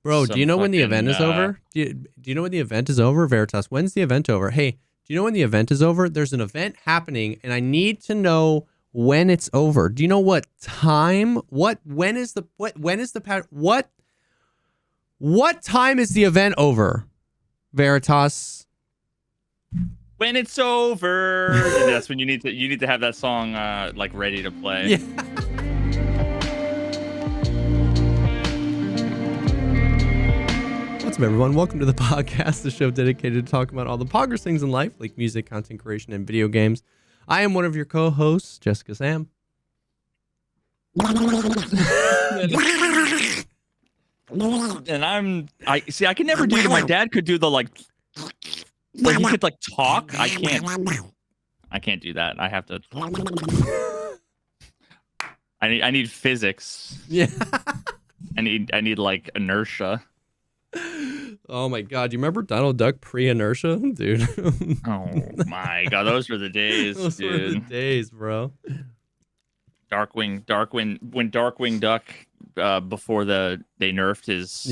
Bro, do you some know when the event fucking is over? Do you know when the event is over, Veritas? When's the event over? Hey, do you know when the event is over? There's an event happening, and I need to know when it's over. Do you know what time? When is the what time is the event over, Veritas? when it's over. And that's when you need to have that song like ready to play. Yeah. What's up, everyone? Welcome to the podcast, the show dedicated to talking about all the poggers things in life, like music, content creation, and video games. I am one of your co-hosts, JesseKazam. And I can never do that. My dad could do the like where he could like talk. I can't do that. I have to. I need physics. Yeah. I need like inertia. Oh my god, you remember Donald Duck pre-inertia, dude? Oh my god, those were the days, Those dude. were the days, bro. When Darkwing Duck before they nerfed his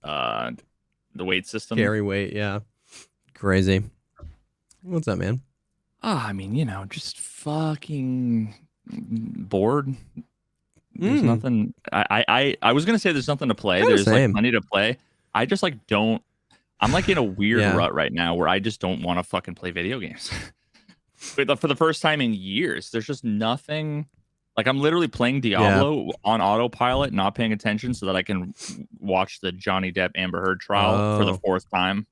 the weight system. Carry weight, yeah. Crazy. What's up, man? I mean, just fucking bored. There's nothing. I was gonna say there's nothing to play. There's like plenty to play. I just like don't. I'm like in a weird rut right now where I just don't want to fucking play video games. For the first time in years, there's just nothing. Like I'm literally playing Diablo on autopilot, not paying attention, so that I can watch the Johnny Depp Amber Heard trial for the fourth time.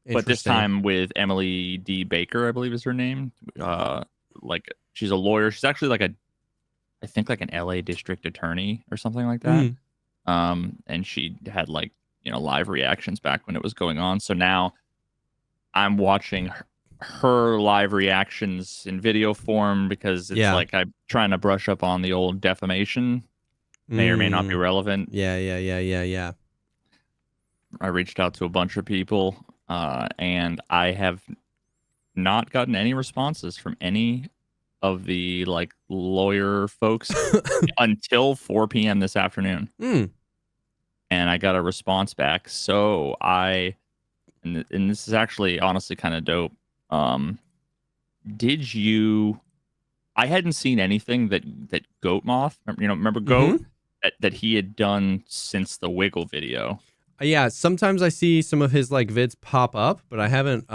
But this time with Emily D. Baker, I believe is her name. Like she's a lawyer. She's actually like I think like an LA district attorney or something like that. And she had like, live reactions back when it was going on. So now I'm watching her live reactions in video form because it's like I'm trying to brush up on the old defamation. May or may not be relevant. Yeah. I reached out to a bunch of people and I have not gotten any responses from any of the like lawyer folks until 4 p.m. this afternoon. And I got a response back. So and this is actually honestly kind of dope. I hadn't seen anything that Goat Moth, remember Goat that he had done since the Wiggle video. Yeah, sometimes I see some of his like vids pop up, but I haven't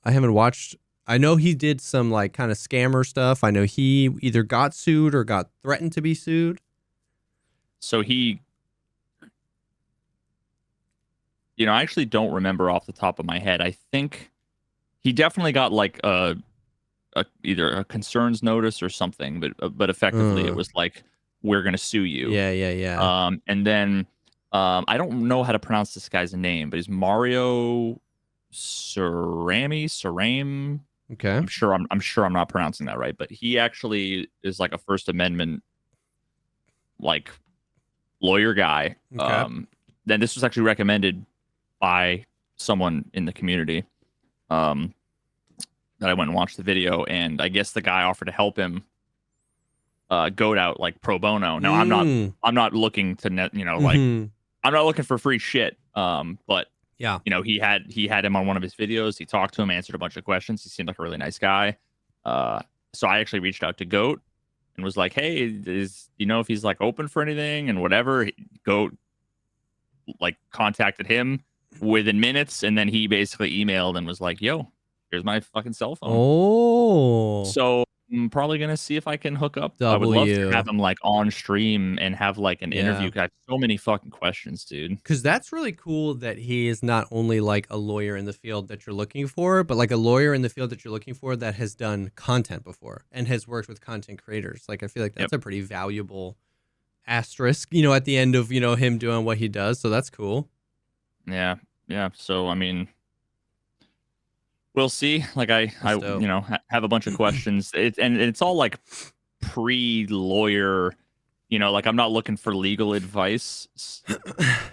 watched. I know he did some like kind of scammer stuff. I know he either got sued or got threatened to be sued. So I actually don't remember off the top of my head. I think he definitely got like either a concerns notice or something, but effectively it was like, we're gonna sue you. Yeah. And then I don't know how to pronounce this guy's name, but he's Mario Sarame. Okay. I'm sure I'm not pronouncing that right, but he actually is like a First Amendment like lawyer guy. Okay. Then this was actually recommended by someone in the community that I went and watched the video, and I guess the guy offered to help him goat out like pro bono. Now I'm not looking to like I'm not looking for free shit. But yeah, he had him on one of his videos. He talked to him, answered a bunch of questions. He seemed like a really nice guy. So I actually reached out to Goat and was like, hey, if he's like open for anything and whatever. Goat like contacted him within minutes, and then he basically emailed and was like, yo, here's my fucking cell phone. So I'm probably gonna see if I can hook up. I would love to have him like on stream and have like an interview. I have so many fucking questions, dude. Because that's really cool that he is not only like a lawyer in the field that you're looking for, but like a lawyer in the field that you're looking for that has done content before and has worked with content creators. Like I feel like that's a pretty valuable asterisk, at the end of him doing what he does. So that's cool. Yeah. So I mean, we'll see. Like I have a bunch of questions. It's all like pre-lawyer. Like I'm not looking for legal advice.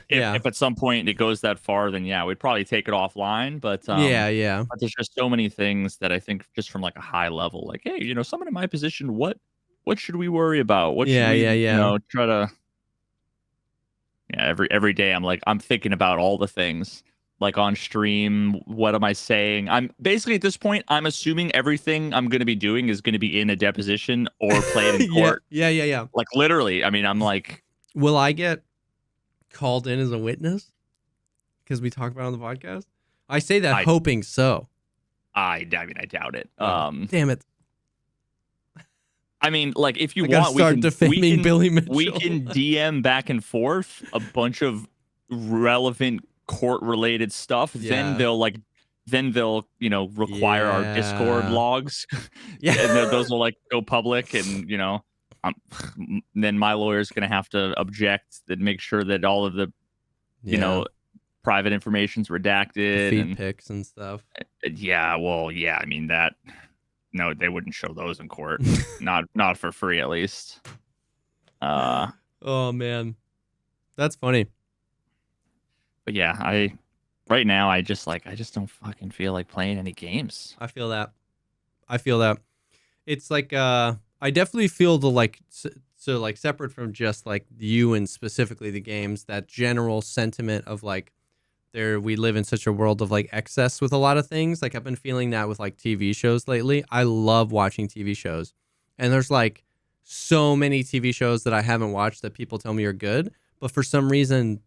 If at some point it goes that far, then we'd probably take it offline. But but there's just so many things that I think just from like a high level, like, hey, someone in my position, what should we worry about? What should we try to Yeah, every day I'm thinking about all the things. Like on stream, what am I saying? I'm basically at this point, I'm assuming everything I'm going to be doing is going to be in a deposition or played in Yeah, court. yeah. Like literally, I mean, I'm like, will I get called in as a witness? Because we talk about it on the podcast. I say that hoping so. I mean, I doubt it. Damn it. I mean, like if you want, defaming Billy Mitchell. We can DM back and forth a bunch of relevant court-related stuff. Yeah. Then they'll require our Discord logs. Yeah, and those will like go public, and then my lawyer's gonna have to object and make sure that all of the private information's redacted, feed pics and stuff. Yeah, well, yeah, I mean that. No, they wouldn't show those in court. not for free, at least. Oh man, that's funny. But yeah, right now I just don't fucking feel like playing any games. I feel that. It's like I definitely feel the like so like separate from just like you and specifically the games, that general sentiment of like we live in such a world of like excess with a lot of things. Like I've been feeling that with like TV shows lately. I love watching TV shows, and there's like so many TV shows that I haven't watched that people tell me are good, but for some reason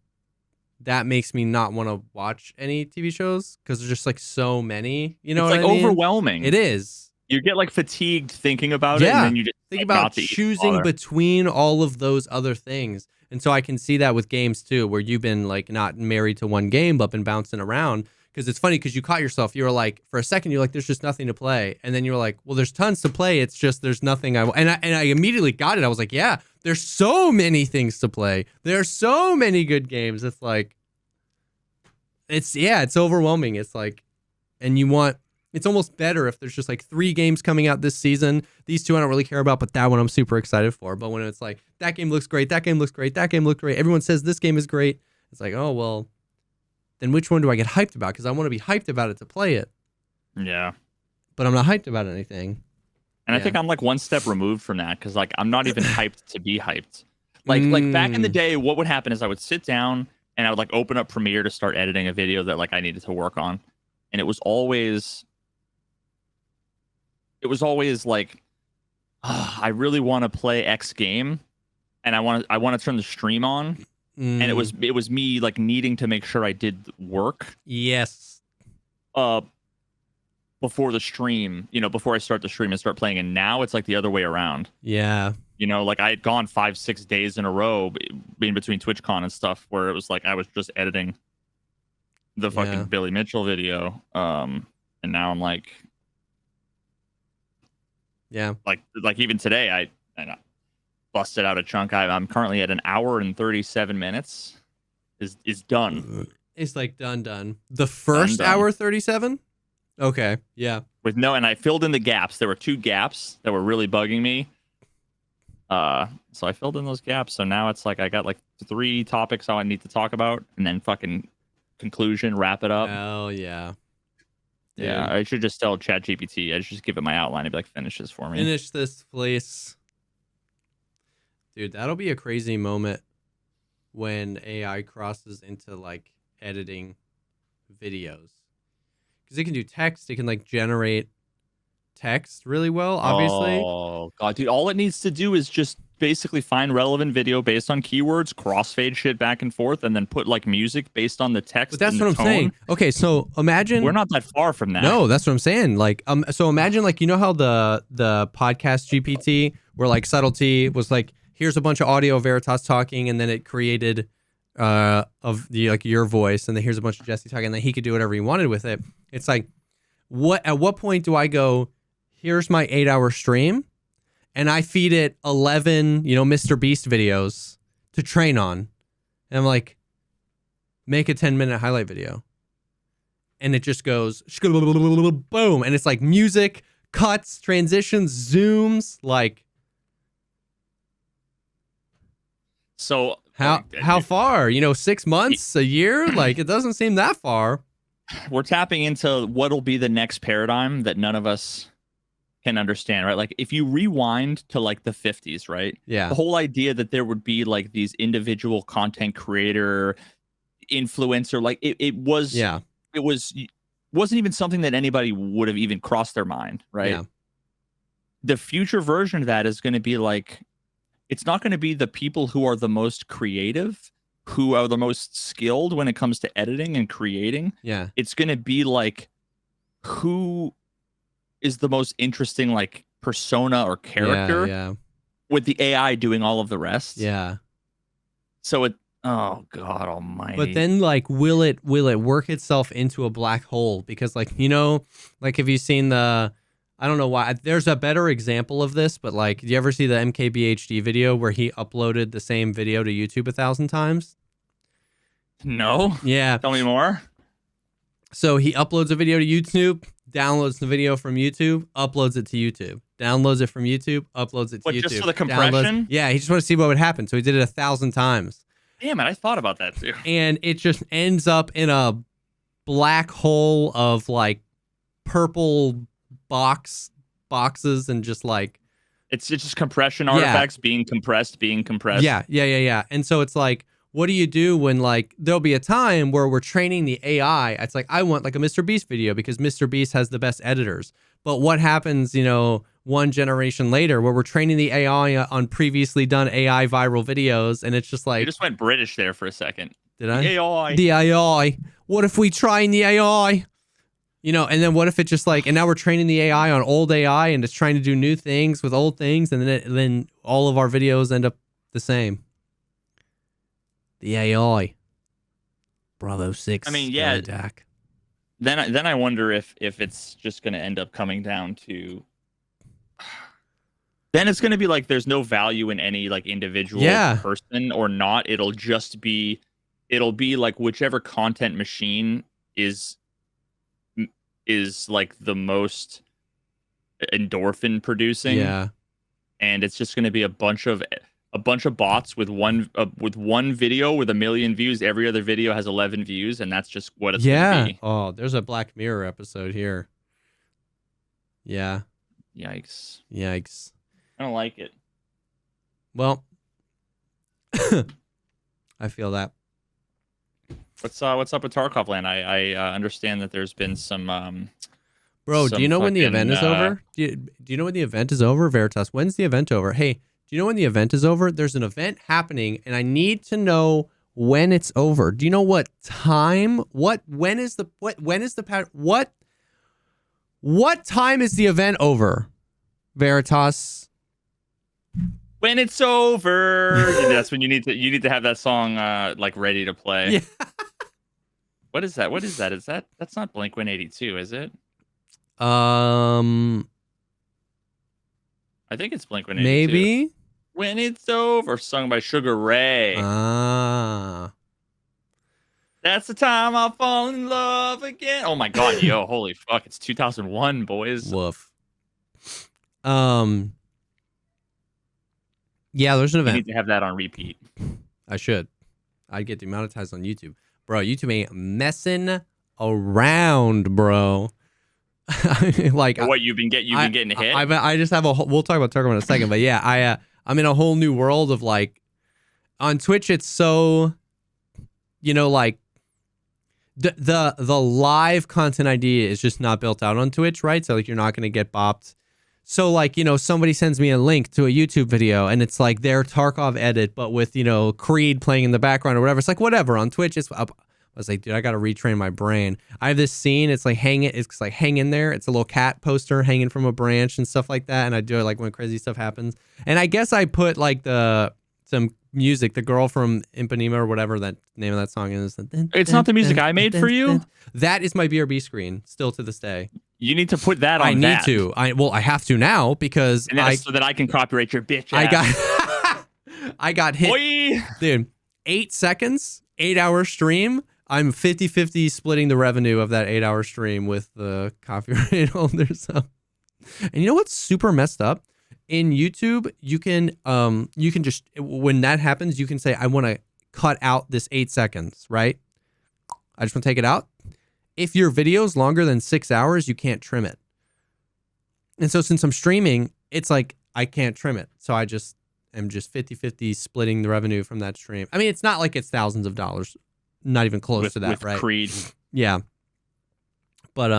that makes me not want to watch any TV shows because there's just like so many. You know, it's what like I mean? Overwhelming. It is. You get like fatigued thinking about it, and then you just think about choosing between all of those other things. And so I can see that with games too, where you've been like not married to one game, but been bouncing around. Because it's funny because you caught yourself. You were like, for a second, you're like, there's just nothing to play. And then you were like, well, there's tons to play. It's just there's nothing. And I immediately got it. I was like, yeah, there's so many things to play. There's so many good games. It's like, it's overwhelming. It's like, and it's almost better if there's just like 3 games coming out this season. These 2 I don't really care about, but that one I'm super excited for. But when it's like, that game looks great, that game looks great, that game looked great, everyone says this game is great, it's like, oh, well, then which one do I get hyped about? Because I want to be hyped about it to play it. Yeah. But I'm not hyped about anything. And I think I'm like one step removed from that because like I'm not even hyped to be hyped. Like back in the day, what would happen is I would sit down and I would like open up Premiere to start editing a video that like I needed to work on. And it was always like, I really want to play X game, and I want to turn the stream on, and it was me like needing to make sure I did work. Yes. Before the stream, before I start the stream and start playing, and now it's like the other way around. Yeah. Like I had gone 5-6 days in a row in between TwitchCon and stuff, where it was like I was just editing the fucking Billy Mitchell video, and now I'm like. Yeah. Like even today, I busted out a chunk. I'm currently at 1 hour and 37 minutes. Is done. It's like done. The first hour 37? Okay. Yeah. And I filled in the gaps. There were 2 gaps that were really bugging me. So I filled in those gaps. So now it's like I got like 3 topics I need to talk about, and then fucking conclusion, wrap it up. Oh yeah. Dude. Yeah, I should just tell ChatGPT. I should just give it my outline and be like, finish this for me. Finish this, please. Dude, that'll be a crazy moment when AI crosses into like editing videos. Because it can do text. It can like generate text really well, obviously. Oh, God, dude. All it needs to do is just basically find relevant video based on keywords, crossfade shit back and forth, and then put like music based on the text. But that's what I'm saying. Okay, so imagine we're not that far from that. No, that's what I'm saying. Like, so imagine like how the podcast GPT, where like subtlety was like, here's a bunch of audio of Veritas talking, and then it created of the like your voice, and then here's a bunch of Jesse talking, and then he could do whatever he wanted with it. It's like, at what point do I go, here's my 8-hour stream, and I feed it 11, Mr. Beast videos to train on. And I'm like, make a 10-minute highlight video. And it just goes, boom. And it's like music, cuts, transitions, zooms, like. So how far? 6 months, a year? Like, it doesn't seem that far. We're tapping into what'll be the next paradigm that none of us can understand, right? Like if you rewind to like the 50s, right? Yeah. The whole idea that there would be like these individual content creator, influencer, like it wasn't even something that anybody would have even crossed their mind, right? Yeah. The future version of that is going to be like, it's not going to be the people who are the most creative, who are the most skilled when it comes to editing and creating. Yeah. It's going to be like, who is the most interesting like persona or character, with the AI doing all of the rest. Yeah. So oh God almighty. But then like, will it work itself into a black hole? Because like, like have you seen I don't know why there's a better example of this, but like, do you ever see the MKBHD video where he uploaded the same video to YouTube 1,000 times? No. Yeah. Tell me more. So he uploads a video to YouTube, downloads the video from YouTube, uploads it to YouTube, downloads it from YouTube, uploads it to YouTube. Just for the compression? Yeah, he just wanted to see what would happen. So he did it 1,000 times. Damn it, I thought about that too. And it just ends up in a black hole of like purple boxes and just like... It's just compression artifacts being compressed. Yeah. And so it's like, what do you do when like there'll be a time where we're training the AI? It's like, I want like a Mr. Beast video because Mr. Beast has the best editors. But what happens, one generation later where we're training the AI on previously done AI viral videos, and it's just like... You just went British there for a second. Did I? The AI. What if we train the AI? And then what if it's just like, and now we're training the AI on old AI and it's trying to do new things with old things, and then all of our videos end up the same. The AI. Bravo 6. I mean, yeah. Dak. Then I wonder if it's just going to end up coming down to... Then it's going to be like there's no value in any like individual person or not. It'll be like whichever content machine is like the most endorphin producing. Yeah. And it's just going to be a bunch of bots with one video with 1 million views. Every other video has 11 views, and that's just what it's going to be. Oh, there's a Black Mirror episode here. Yeah. Yikes. I don't like it. Well, I feel that. What's up with Tarkov land? I understand that there's been some Bro, do you know when the event is over? Do you know when the event is over, Veritas? When's the event over? Hey, do you know when the event is over? There's an event happening, and I need to know when it's over. Do you know what time? What time is the event over? Veritas. When it's over. That's when you need to have that song like ready to play. Yeah. What is that? That's not Blink-182, is it? I think it's Blink-182. Maybe. When It's Over, sung by Sugar Ray. That's the time I'll fall in love again. Oh my God, yo, holy fuck. It's 2001, boys. Woof. Yeah, there's an event. You need to have that on repeat. I should. I'd get demonetized on YouTube. Bro, YouTube ain't messing around, bro. Like what you've been getting hit. I just have we'll talk about Tarkov in a second, but yeah, I'm in a whole new world of like on Twitch. It's so, like the live content idea is just not built out on Twitch, right? So like you're not gonna get bopped. So like, somebody sends me a link to a YouTube video and it's like their Tarkov edit, but with, Creed playing in the background or whatever. It's like, whatever. On Twitch, it's up. I was like, dude, I got to retrain my brain. I have this scene. It's like hang in there. It's a little cat poster hanging from a branch and stuff like that. And I do it like when crazy stuff happens. And I guess I put like some music, the girl from Ipanema or whatever that name of that song is. It's not the music I made for you. That is my BRB screen still to this day. You need to put that on. I need to. I have to now because so that I can copyright your bitch ass. I got hit. Boy. Dude, 8 seconds, 8-hour stream. I'm 50-50 splitting the revenue of that 8-hour stream with the copyright holder. So, and you know what's super messed up? In YouTube, you can just, when that happens, you can say, I want to cut out this 8 seconds, right? I just want to take it out. If your video is longer than 6 hours, you can't trim it. And so since I'm streaming, it's like I can't trim it. So I just am just 50-50 splitting the revenue from that stream. I mean, it's not like it's thousands of dollars, not even close to that, with right? Creed. Yeah. But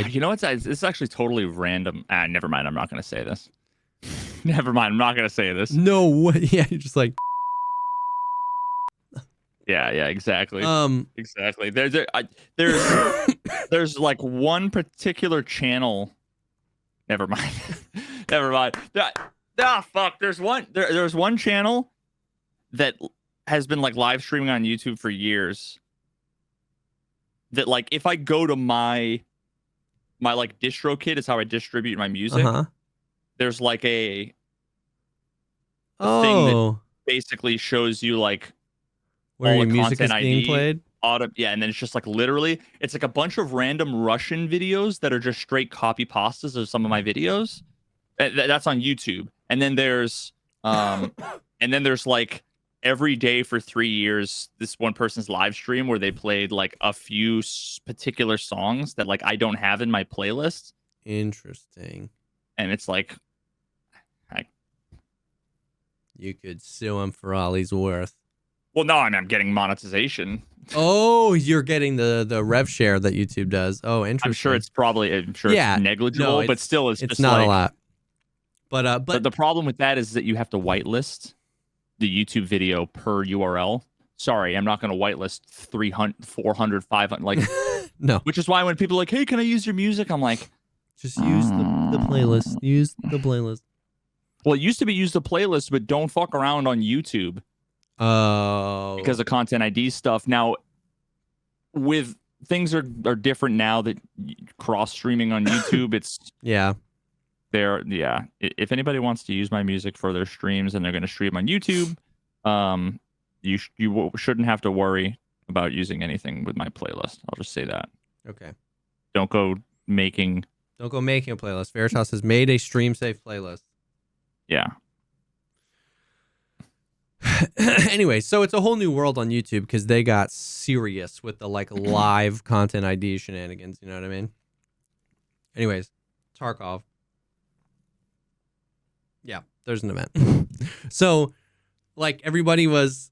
you know, it's actually totally random. Never mind. I'm not going to say this. Never mind. I'm not going to say this. No way. Yeah, you're just like. Yeah, exactly. Exactly. There's like one particular channel. Never mind. Never mind. Fuck. There's one channel that has been like live streaming on YouTube for years. That like if I go to my like DistroKid is how I distribute my music. There's like a thing that basically shows you like where all your music is being played. Yeah, and then it's just like literally, it's like a bunch of random Russian videos that are just straight copy pastas of some of my videos. That's on YouTube. And then there's like every day for 3 years, this one person's live stream where they played like a few particular songs that like I don't have in my playlist. Interesting. And it's like, you could sue him for all he's worth. Well, no, I'm getting monetization. Oh, you're getting the rev share that YouTube does. Oh, interesting. I'm sure it's negligible, but still, it's just not like, a lot. But the problem with that is that you have to whitelist the YouTube video per URL. Sorry, I'm not going to whitelist 300, 400, 500. Like, no. Which is why when people are like, "Hey, can I use your music?" I'm like, just use the playlist. Use the playlist. Well, it used to be use the playlist, but don't fuck around on YouTube. Oh. Because of Content ID stuff. Now, with things are different now that cross streaming on YouTube, it's if anybody wants to use my music for their streams and they're going to stream on YouTube, you shouldn't have to worry about using anything with my playlist. I'll just say that. Okay. Don't go making a playlist. Veritas has made a stream safe playlist. Yeah. Anyway, so it's a whole new world on YouTube because they got serious with the like live Content ID shenanigans. You know what I mean? Anyways, Tarkov. Yeah, there's an event. So, like everybody was,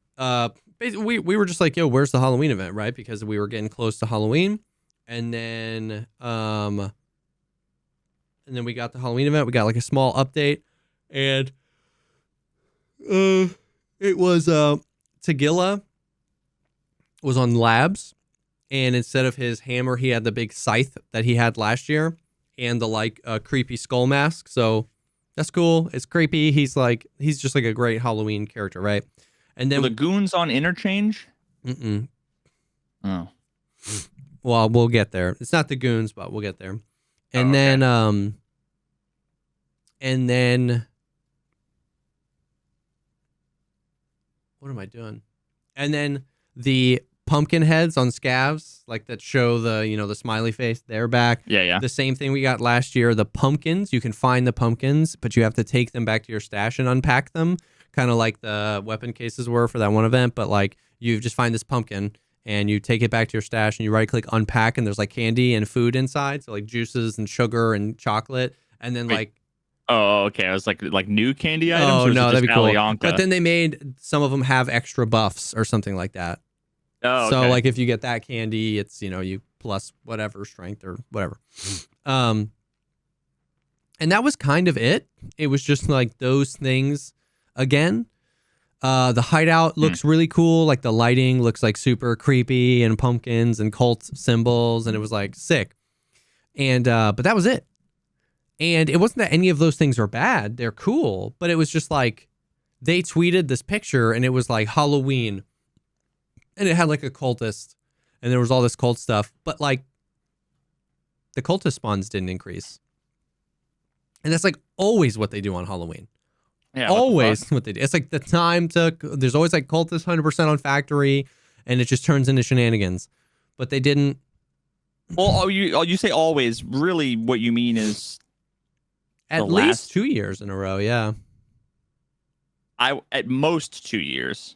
basically, we were just like, yo, where's the Halloween event, right? Because we were getting close to Halloween, and then we got the Halloween event. We got like a small update, and it was Tagilla was on labs, and instead of his hammer, he had the big scythe that he had last year, and the like creepy skull mask. So that's cool. It's creepy. He's just like a great Halloween character, right? And then were the goons on interchange. Oh. Well, we'll get there. It's not the goons, but we'll get there. And then what am I doing? And then the pumpkin heads on scavs, like that show the smiley face, they're back. Yeah. The same thing we got last year. The pumpkins, you can find the pumpkins, but you have to take them back to your stash and unpack them, kind of like the weapon cases were for that one event. But like you just find this pumpkin and you take it back to your stash and you right click unpack, and there's like candy and food inside, so like juices and sugar and chocolate, and then like. Oh, okay. I was like new candy items. Oh, no, that'd be cool. Alianka? But then they made some of them have extra buffs or something like that. Oh, okay. So like if you get that candy, it's you plus whatever strength or whatever. And that was kind of it. It was just like those things again. The hideout looks really cool. Like the lighting looks like super creepy and pumpkins and cult symbols, and it was like sick. And but that was it. And it wasn't that any of those things are bad. They're cool, but it was just like they tweeted this picture and it was like Halloween. And it had like a cultist, and there was all this cult stuff, but like the cultist spawns didn't increase. And that's like always what they do on Halloween. Yeah, always what they do. It's like the time there's always like cultist 100% on factory, and it just turns into shenanigans. But they didn't. Well, you say always. Really, what you mean is at least 2 years in a row. Yeah. At most 2 years.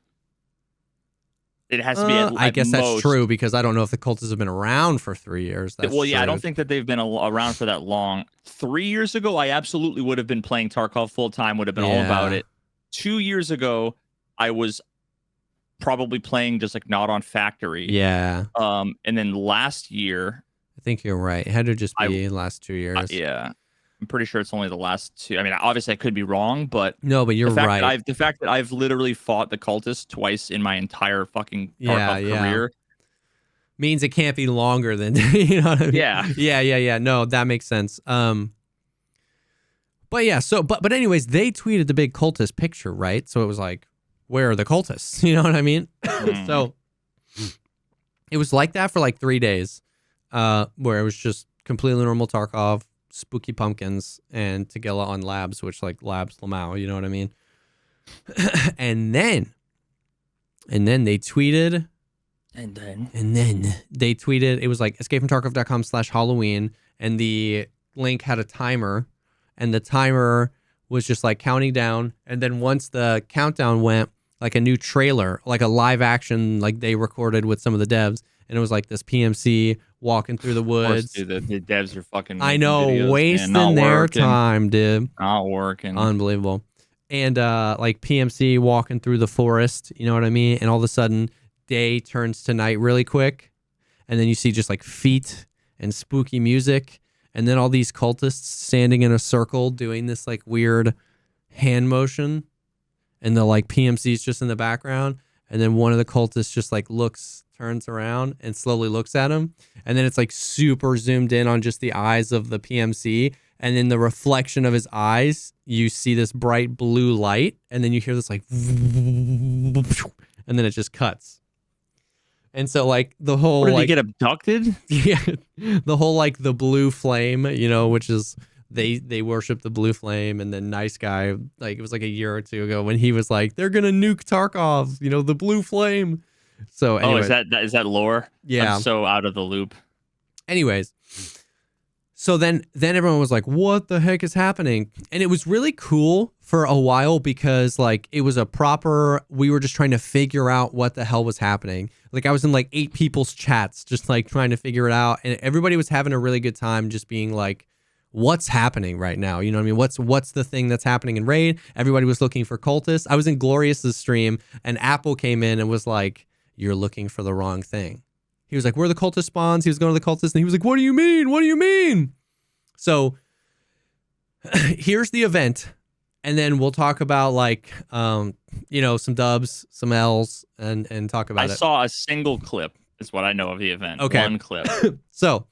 It has to be I guess most. That's true because I don't know if the cultists have been around for 3 years. That's well, yeah, true. I don't think that they've been around for that long. 3 years ago, I absolutely would have been playing Tarkov full time, would have been all about it. 2 years ago, I was probably playing just like not on factory. Yeah. And then last year, I think you're right. It had to just be last 2 years. Yeah. I'm pretty sure it's only the last 2. I mean, obviously I could be wrong, but no, but you're right. The fact that I've literally fought the cultists twice in my entire fucking Tarkov career means it can't be longer than you know what I mean? Yeah. No, that makes sense. But yeah, so but anyways, they tweeted the big cultist picture, right? So it was like, where are the cultists? You know what I mean? So it was like that for like 3 days, where it was just completely normal Tarkov, spooky pumpkins, and Tagilla on labs, which like labs Lamau, you know what I mean? and then they tweeted. And then they tweeted, it was like escapefromtarkov.com/Halloween, and the link had a timer, and the timer was just like counting down. And then once the countdown went, like a new trailer, like a live action, like they recorded with some of the devs, and it was like this PMC walking through the woods. Of course, dude, the devs are fucking. I know, videos, wasting their time, dude. Not working. Unbelievable. And like PMC walking through the forest, you know what I mean? And all of a sudden, day turns to night really quick, and then you see just like feet and spooky music, and then all these cultists standing in a circle doing this like weird hand motion, and the like PMC's just in the background, and then one of the cultists just like turns around and slowly looks at him, and then it's like super zoomed in on just the eyes of the PMC, and in the reflection of his eyes you see this bright blue light, and then you hear this like and then it just cuts. And so like the whole, what, did he get abducted? Yeah, the whole like the blue flame, you know, which is they worship the blue flame. And then Nice Guy, like it was like a year or two ago when he was like, they're gonna nuke Tarkov, you know, the blue flame. So anyway, is that lore? Yeah, I'm so out of the loop. Anyways, so then everyone was like, what the heck is happening? And it was really cool for a while because like it was we were just trying to figure out what the hell was happening. Like I was in like 8 people's chats just like trying to figure it out, and everybody was having a really good time just being like, what's happening right now? You know what I mean? What's the thing that's happening in Raid? Everybody was looking for cultists. I was in Glorious's stream, and Apple came in and was like, you're looking for the wrong thing. He was like, where are the cultist spawns? He was going to the cultists, and he was like, what do you mean? What do you mean? So here's the event, and then we'll talk about like, you know, some dubs, some L's, and talk about it. I saw a single clip is what I know of the event. Okay. One clip. So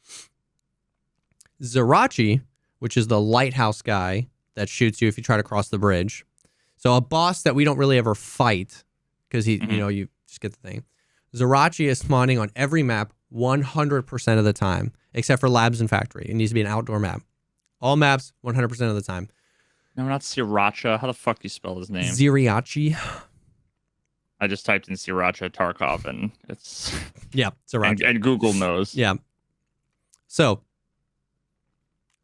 Zerachi, which is the lighthouse guy that shoots you if you try to cross the bridge. So a boss that we don't really ever fight because he, you know, you just get the thing. Zerachi is spawning on every map 100% of the time, except for labs and factory. It needs to be an outdoor map. All maps, 100% of the time. No, not Sriracha. How the fuck do you spell his name? Zeriachi. I just typed in Sriracha Tarkov, and it's... Yeah, Zerachi. And Google knows. Yeah. So,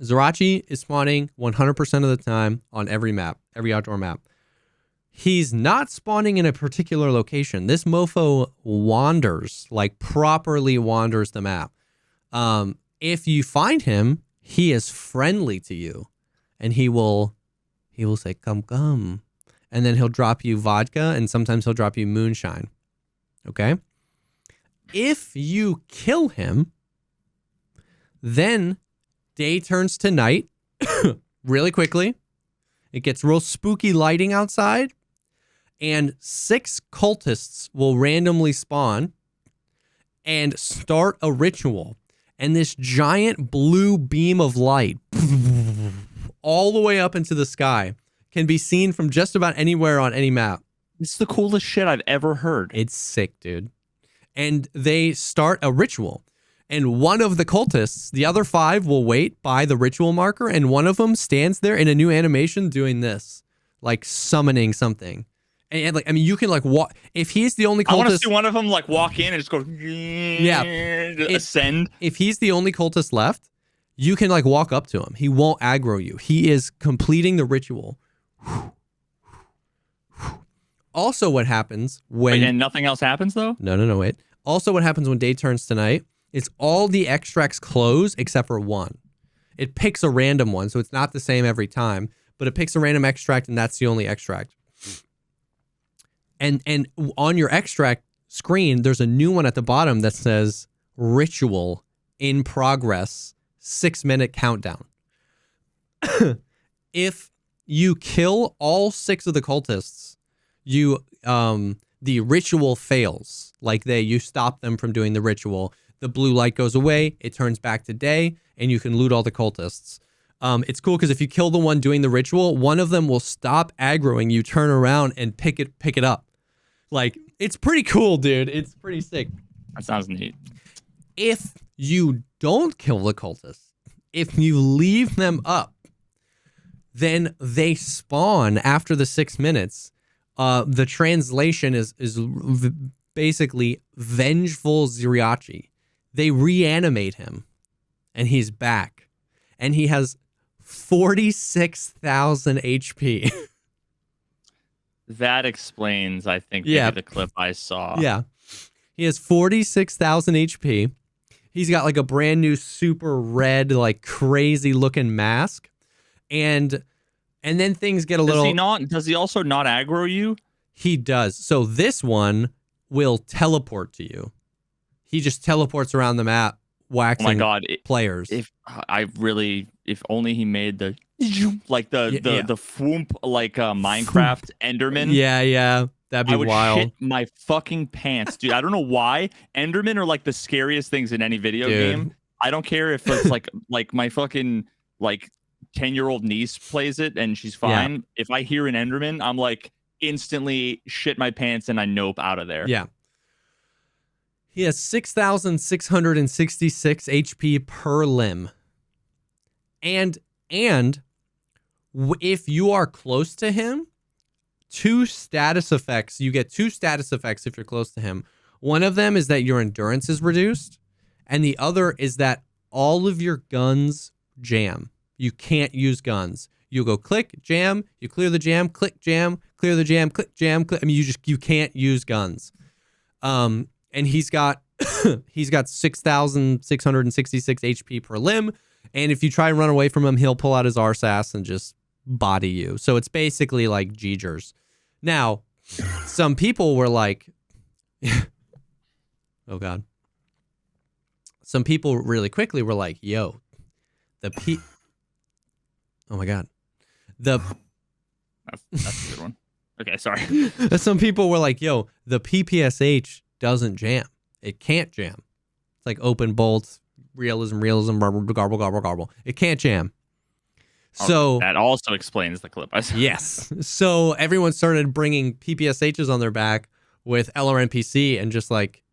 Zerachi is spawning 100% of the time on every map, every outdoor map. He's not spawning in a particular location. This mofo wanders, like properly wanders the map. If you find him, he is friendly to you, and he will say, come. And then he'll drop you vodka, and sometimes he'll drop you moonshine. Okay? If you kill him, then day turns to night really quickly. It gets real spooky lighting outside, and 6 cultists will randomly spawn and start a ritual. And this giant blue beam of light all the way up into the sky can be seen from just about anywhere on any map. It's the coolest shit I've ever heard. It's sick, dude. And they start a ritual. And one of the cultists, the other 5 will wait by the ritual marker, and one of them stands there in a new animation doing this, like summoning something. And like, I mean, you can like walk. If he's the only cultist, I want to see one of them like walk in and just go, yeah, ascend. If he's the only cultist left, you can like walk up to him. He won't aggro you. He is completing the ritual. Also, what happens when... Wait, and nothing else happens, though? No, wait. Also, what happens when day turns to night is all the extracts close except for one. It picks a random one, so it's not the same every time, but it picks a random extract, and that's the only extract. And on your extract screen, there's a new one at the bottom that says Ritual in Progress, 6-minute countdown. If you kill all 6 of the cultists, you the ritual fails. Like you stop them from doing the ritual. The blue light goes away, it turns back to day, and you can loot all the cultists. It's cool because if you kill the one doing the ritual, one of them will stop aggroing you, turn around, and pick it up. Like, it's pretty cool, dude. It's pretty sick. That sounds neat. If you don't kill the cultists, if you leave them up, then they spawn after the 6 minutes. The translation is basically Vengeful Ziriachi. They reanimate him, and he's back. And he has 46,000 HP. That explains, I think, maybe the clip I saw. Yeah. He has 46,000 HP. He's got like a brand new super red, like crazy looking mask. And then things get a little... Does he also not aggro you? He does. So this one will teleport to you. He just teleports around the map, waxing players. If only he made the fwoomp like Minecraft Enderman. Yeah. That'd be wild. I would shit my fucking pants, dude. I don't know why. Endermen are like the scariest things in any video game. I don't care if it's like my fucking 10-year-old niece plays it and she's fine. Yeah. If I hear an Enderman, I'm like instantly shit my pants and I nope out of there. Yeah. He has 6,666 HP per limb. And if you are close to him, you get 2 status effects if you're close to him. One of them is that your endurance is reduced, and the other is that all of your guns jam. You can't use guns. You go click, jam, you clear the jam, click, jam, clear the jam, click, jam, click. I mean, you can't use guns. And he's got 6,666 HP per limb. And if you try and run away from him, he'll pull out his arse ass and just body you. So it's basically like Jeegers. Now, some people were like, oh God. Some people really quickly were like, yo, oh my God. That's a good one. Okay, sorry. Some people were like, yo, the PPSH doesn't jam. It can't jam. It's like open bolts, realism, garble. It can't jam. So that also explains the clip I saw. Yes. So everyone started bringing PPSHs on their back with LRNPC, and just like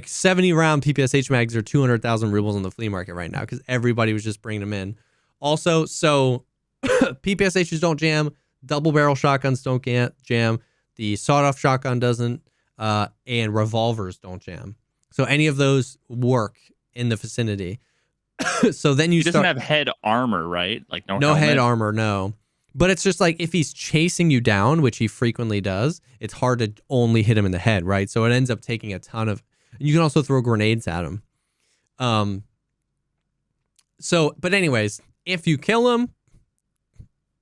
70 round PPSH mags are 200,000 rubles on the flea market right now because everybody was just bringing them in. Also, so PPSHs don't jam. Double barrel shotguns don't jam. The sawed-off shotgun doesn't. And revolvers don't jam. So any of those work in the vicinity. So then he doesn't have head armor, right? Like no helmet? Head armor, no. But it's just like if he's chasing you down, which he frequently does, it's hard to only hit him in the head, right? So it ends up taking a ton of... You can also throw grenades at him. But anyways, if you kill him,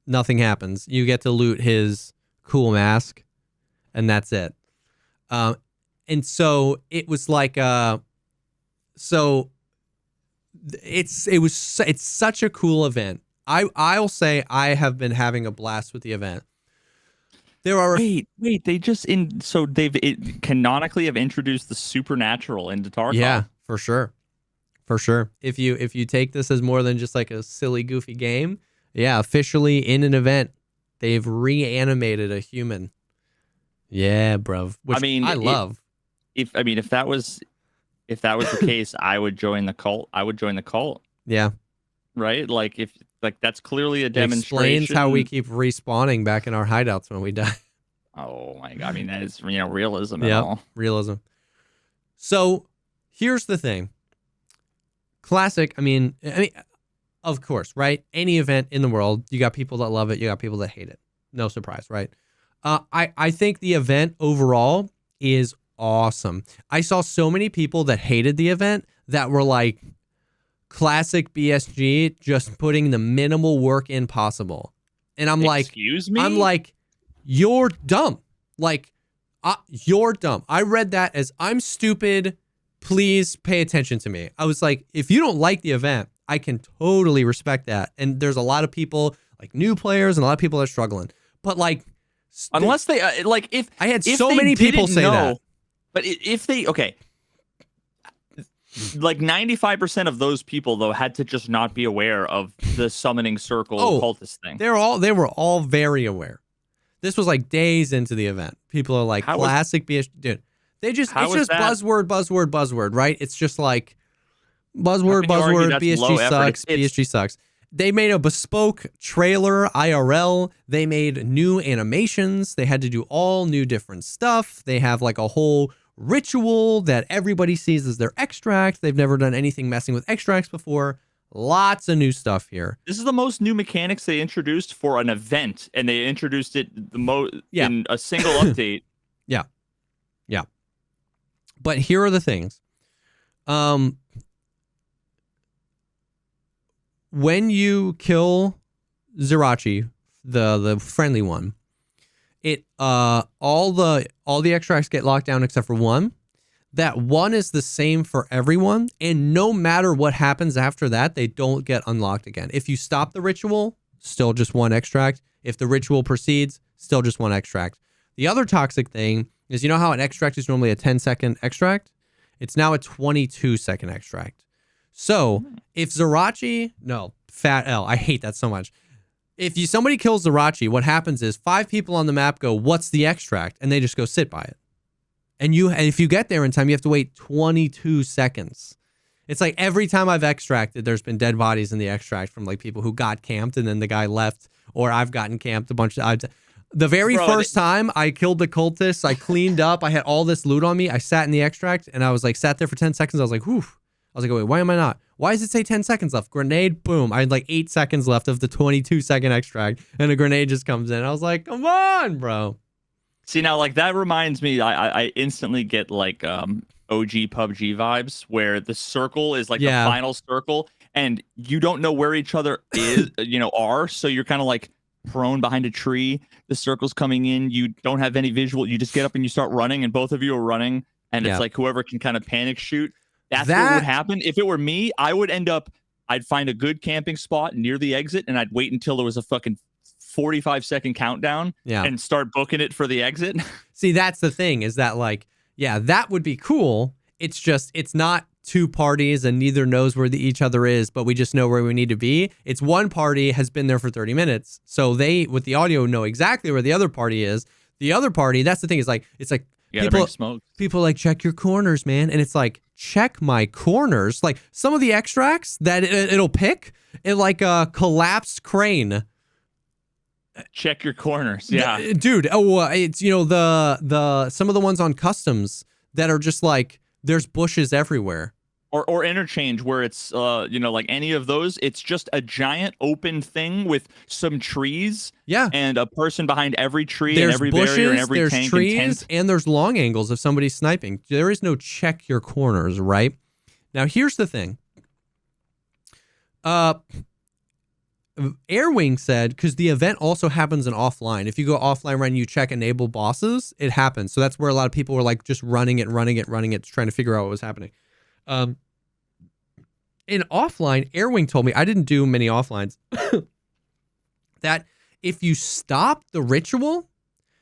nothing happens. You get to loot his cool mask, and that's it. And so it was like, it's such a cool event. I'll say I have been having a blast with the event. There are wait, they've canonically have introduced the supernatural into Tarkov. Yeah, for sure. If you take this as more than just like a silly goofy game, yeah, officially in an event, they've reanimated a human. Yeah, bro. Which I love. If that was the case, I would join the cult. Yeah. Right? That's clearly a demonstration. Explains how we keep respawning back in our hideouts when we die. Oh my God. I mean, that is, realism and all. Realism. So here's the thing. Classic. I mean, of course, right? Any event in the world, you got people that love it. You got people that hate it. No surprise, right? I think the event overall is awesome. I saw so many people that hated the event that were like, classic BSG, just putting the minimal work in possible. And I'm like, excuse me? I'm like, you're dumb. Like, you're dumb. I read that as, I'm stupid. Please pay attention to me. I was like, if you don't like the event, I can totally respect that. And there's a lot of people, like new players, and a lot of people that are struggling. But like, unless they if I had so many people say that. But if they like 95% of those people though had to just not be aware of the summoning circle cultist thing. They were all very aware. This was like days into the event. People are like, classic BSG. Dude, it's just buzzword, right? It's just like buzzword, BSG sucks, BSG sucks. They made a bespoke trailer, IRL. They made new animations. They had to do all new different stuff. They have like a whole ritual that everybody sees as their extract. They've never done anything messing with extracts before. Lots of new stuff here. This is the most new mechanics they introduced for an event, and they introduced it in a single update. Yeah. But here are the things. When you kill Zerachi, the friendly one, it all the extracts get locked down except for one. That one is the same for everyone, and no matter what happens after that, they don't get unlocked again. If you stop the ritual, still just one extract. If the ritual proceeds, still just one extract. The other toxic thing is, you know how an extract is normally a 10-second extract? It's now a 22-second extract. So if Zerachi, Fat L, I hate that so much. If somebody kills Zerachi, what happens is 5 people on the map go, what's the extract? And they just go sit by it. And if you get there in time, you have to wait 22 seconds. It's like every time I've extracted, there's been dead bodies in the extract from like people who got camped and then the guy left, or I've gotten camped a bunch of times. The very first time I killed the cultists, I cleaned up, I had all this loot on me, I sat in the extract, and I was like, sat there for 10 seconds, I was like, whew. I was like, wait, why am I not? Why does it say 10 seconds left? Grenade, boom. I had like 8 seconds left of the 22-second extract, and a grenade just comes in. I was like, come on, bro. See, now, like, that reminds me, I instantly get, like, OG PUBG vibes, where the circle is, like, the final circle, and you don't know where each other are, so you're kind of, like, prone behind a tree. The circle's coming in. You don't have any visual. You just get up and you start running, and both of you are running, and it's, like, whoever can kind of panic shoot. That's what would happen. If it were me, I'd find a good camping spot near the exit, and I'd wait until there was a fucking 45-second countdown and start booking it for the exit. See, that's the thing, is that like, that would be cool. It's just, it's not 2 parties and neither knows where each other is, but we just know where we need to be. It's one party has been there for 30 minutes. So they, with the audio, know exactly where the other party is. The other party, that's the thing, is like, it's like, people like, check your corners, man. And it's like, check my corners. Like some of the extracts that it'll pick, it like a collapsed crane. Check your corners. Yeah. Dude. Oh, it's, the some of the ones on customs that are just like, there's bushes everywhere. Or interchange, where it's like any of those, it's just a giant open thing with some trees, and a person behind every tree, there's and every bushes, barrier, and every there's tank trees, and tent. And there's long angles if somebody's sniping. There is no check your corners, right? Now here's the thing. Airwing said, because the event also happens in offline. If you go offline right and you check enable bosses, it happens. So that's where a lot of people were like just running it, trying to figure out what was happening. In offline, Airwing told me, I didn't do many offlines, that if you stop the ritual,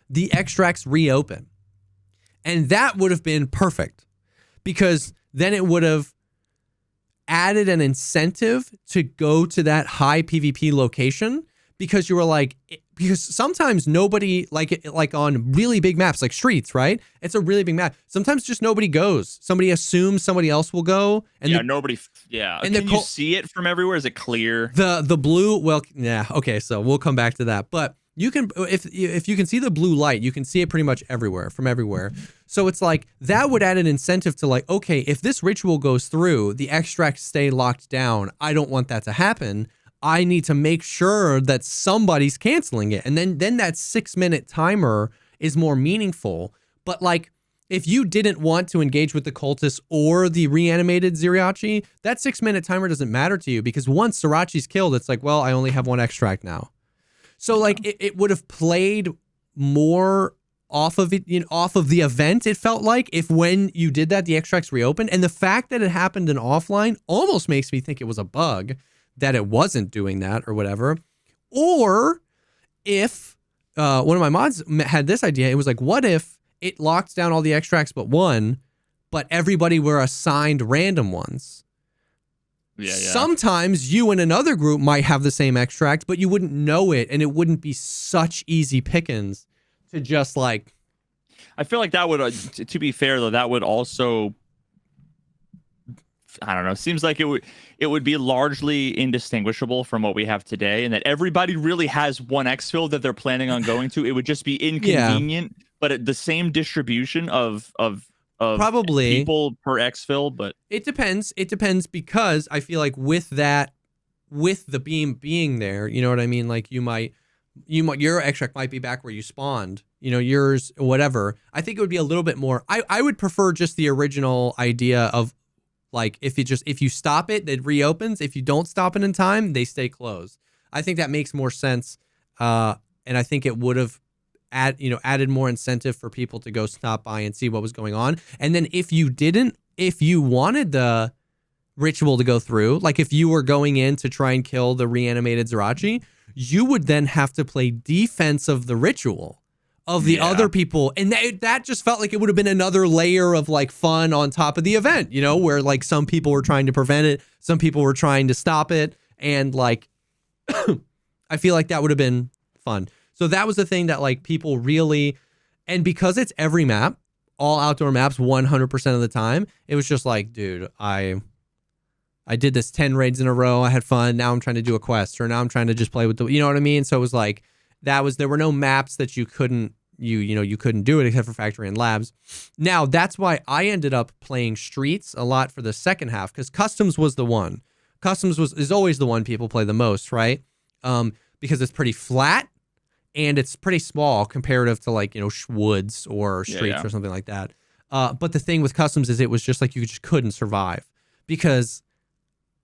the extracts reopen. And that would have been perfect, because then it would have added an incentive to go to that high PvP location, because you were like, because sometimes nobody, like on really big maps, like streets, right? It's a really big map. Sometimes just nobody goes. Somebody assumes somebody else will go. And nobody. Yeah. And can you see it from everywhere? Is it clear? The blue, well, yeah. Okay. So we'll come back to that. But you can, if you can see the blue light, you can see it pretty much everywhere, from everywhere. So it's like, that would add an incentive to like, okay, if this ritual goes through, the extracts stay locked down. I don't want that to happen. I need to make sure that somebody's canceling it. And then that 6-minute timer is more meaningful. But like, if you didn't want to engage with the cultists or the reanimated Zirachi, that 6-minute timer doesn't matter to you, because once Zirachi's killed, it's like, well, I only have one extract now. So like it would have played more off of it, off of the event, it felt like, if when you did that, the extracts reopened. And the fact that it happened in offline almost makes me think it was a bug, that it wasn't doing that or whatever. Or if one of my mods had this idea, it was like, what if it locked down all the extracts but one, but everybody were assigned random ones? Yeah. Sometimes you and another group might have the same extract, but you wouldn't know it, and it wouldn't be such easy pickings to just like. I feel like that would, to be fair though, that would also, I don't know, seems like it would be largely indistinguishable from what we have today, and that everybody really has one exfil that they're planning on going to. It would just be inconvenient, but the same distribution of probably people per exfil. But it depends. It depends, because I feel like with the beam being there, you know what I mean? Like you might your extract might be back where you spawned, yours, whatever. I think it would be a little bit more. I would prefer just the original idea of, like, if you stop it, it reopens. If you don't stop it in time, they stay closed. I think that makes more sense. And I think it would have added more incentive for people to go stop by and see what was going on. And then if you wanted the ritual to go through, like if you were going in to try and kill the reanimated Zirachi, you would then have to play defense of the ritual of the other people. And that just felt like it would have been another layer of like fun on top of the event, where like some people were trying to prevent it, some people were trying to stop it. And like, I feel like that would have been fun. So that was the thing that like people really, and because it's every map, all outdoor maps, 100% of the time, it was just like, dude, I did this 10 raids in a row. I had fun. Now I'm trying to do a quest, or now I'm trying to just play with you know what I mean? So it was like, there were no maps that you couldn't do it except for factory and labs. Now that's why I ended up playing streets a lot for the second half, because customs was the one. Customs is always the one people play the most, right? Because it's pretty flat and it's pretty small comparative to like, woods or streets or something like that. But the thing with customs is it was just like you just couldn't survive, because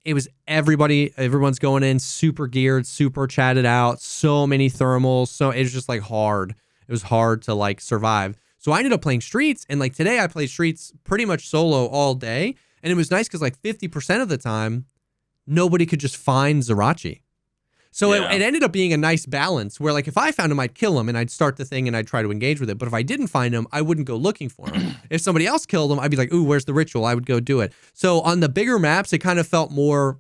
it was everyone's going in super geared, super chatted out, so many thermals. So it was just like hard. It was hard to like survive. So I ended up playing streets, and like today I played streets pretty much solo all day. And it was nice because like 50% of the time, nobody could just find Zirachi. So it ended up being a nice balance where like if I found him, I'd kill him and I'd start the thing and I'd try to engage with it. But if I didn't find him, I wouldn't go looking for him. If somebody else killed him, I'd be like, ooh, where's the ritual? I would go do it. So on the bigger maps, it kind of felt more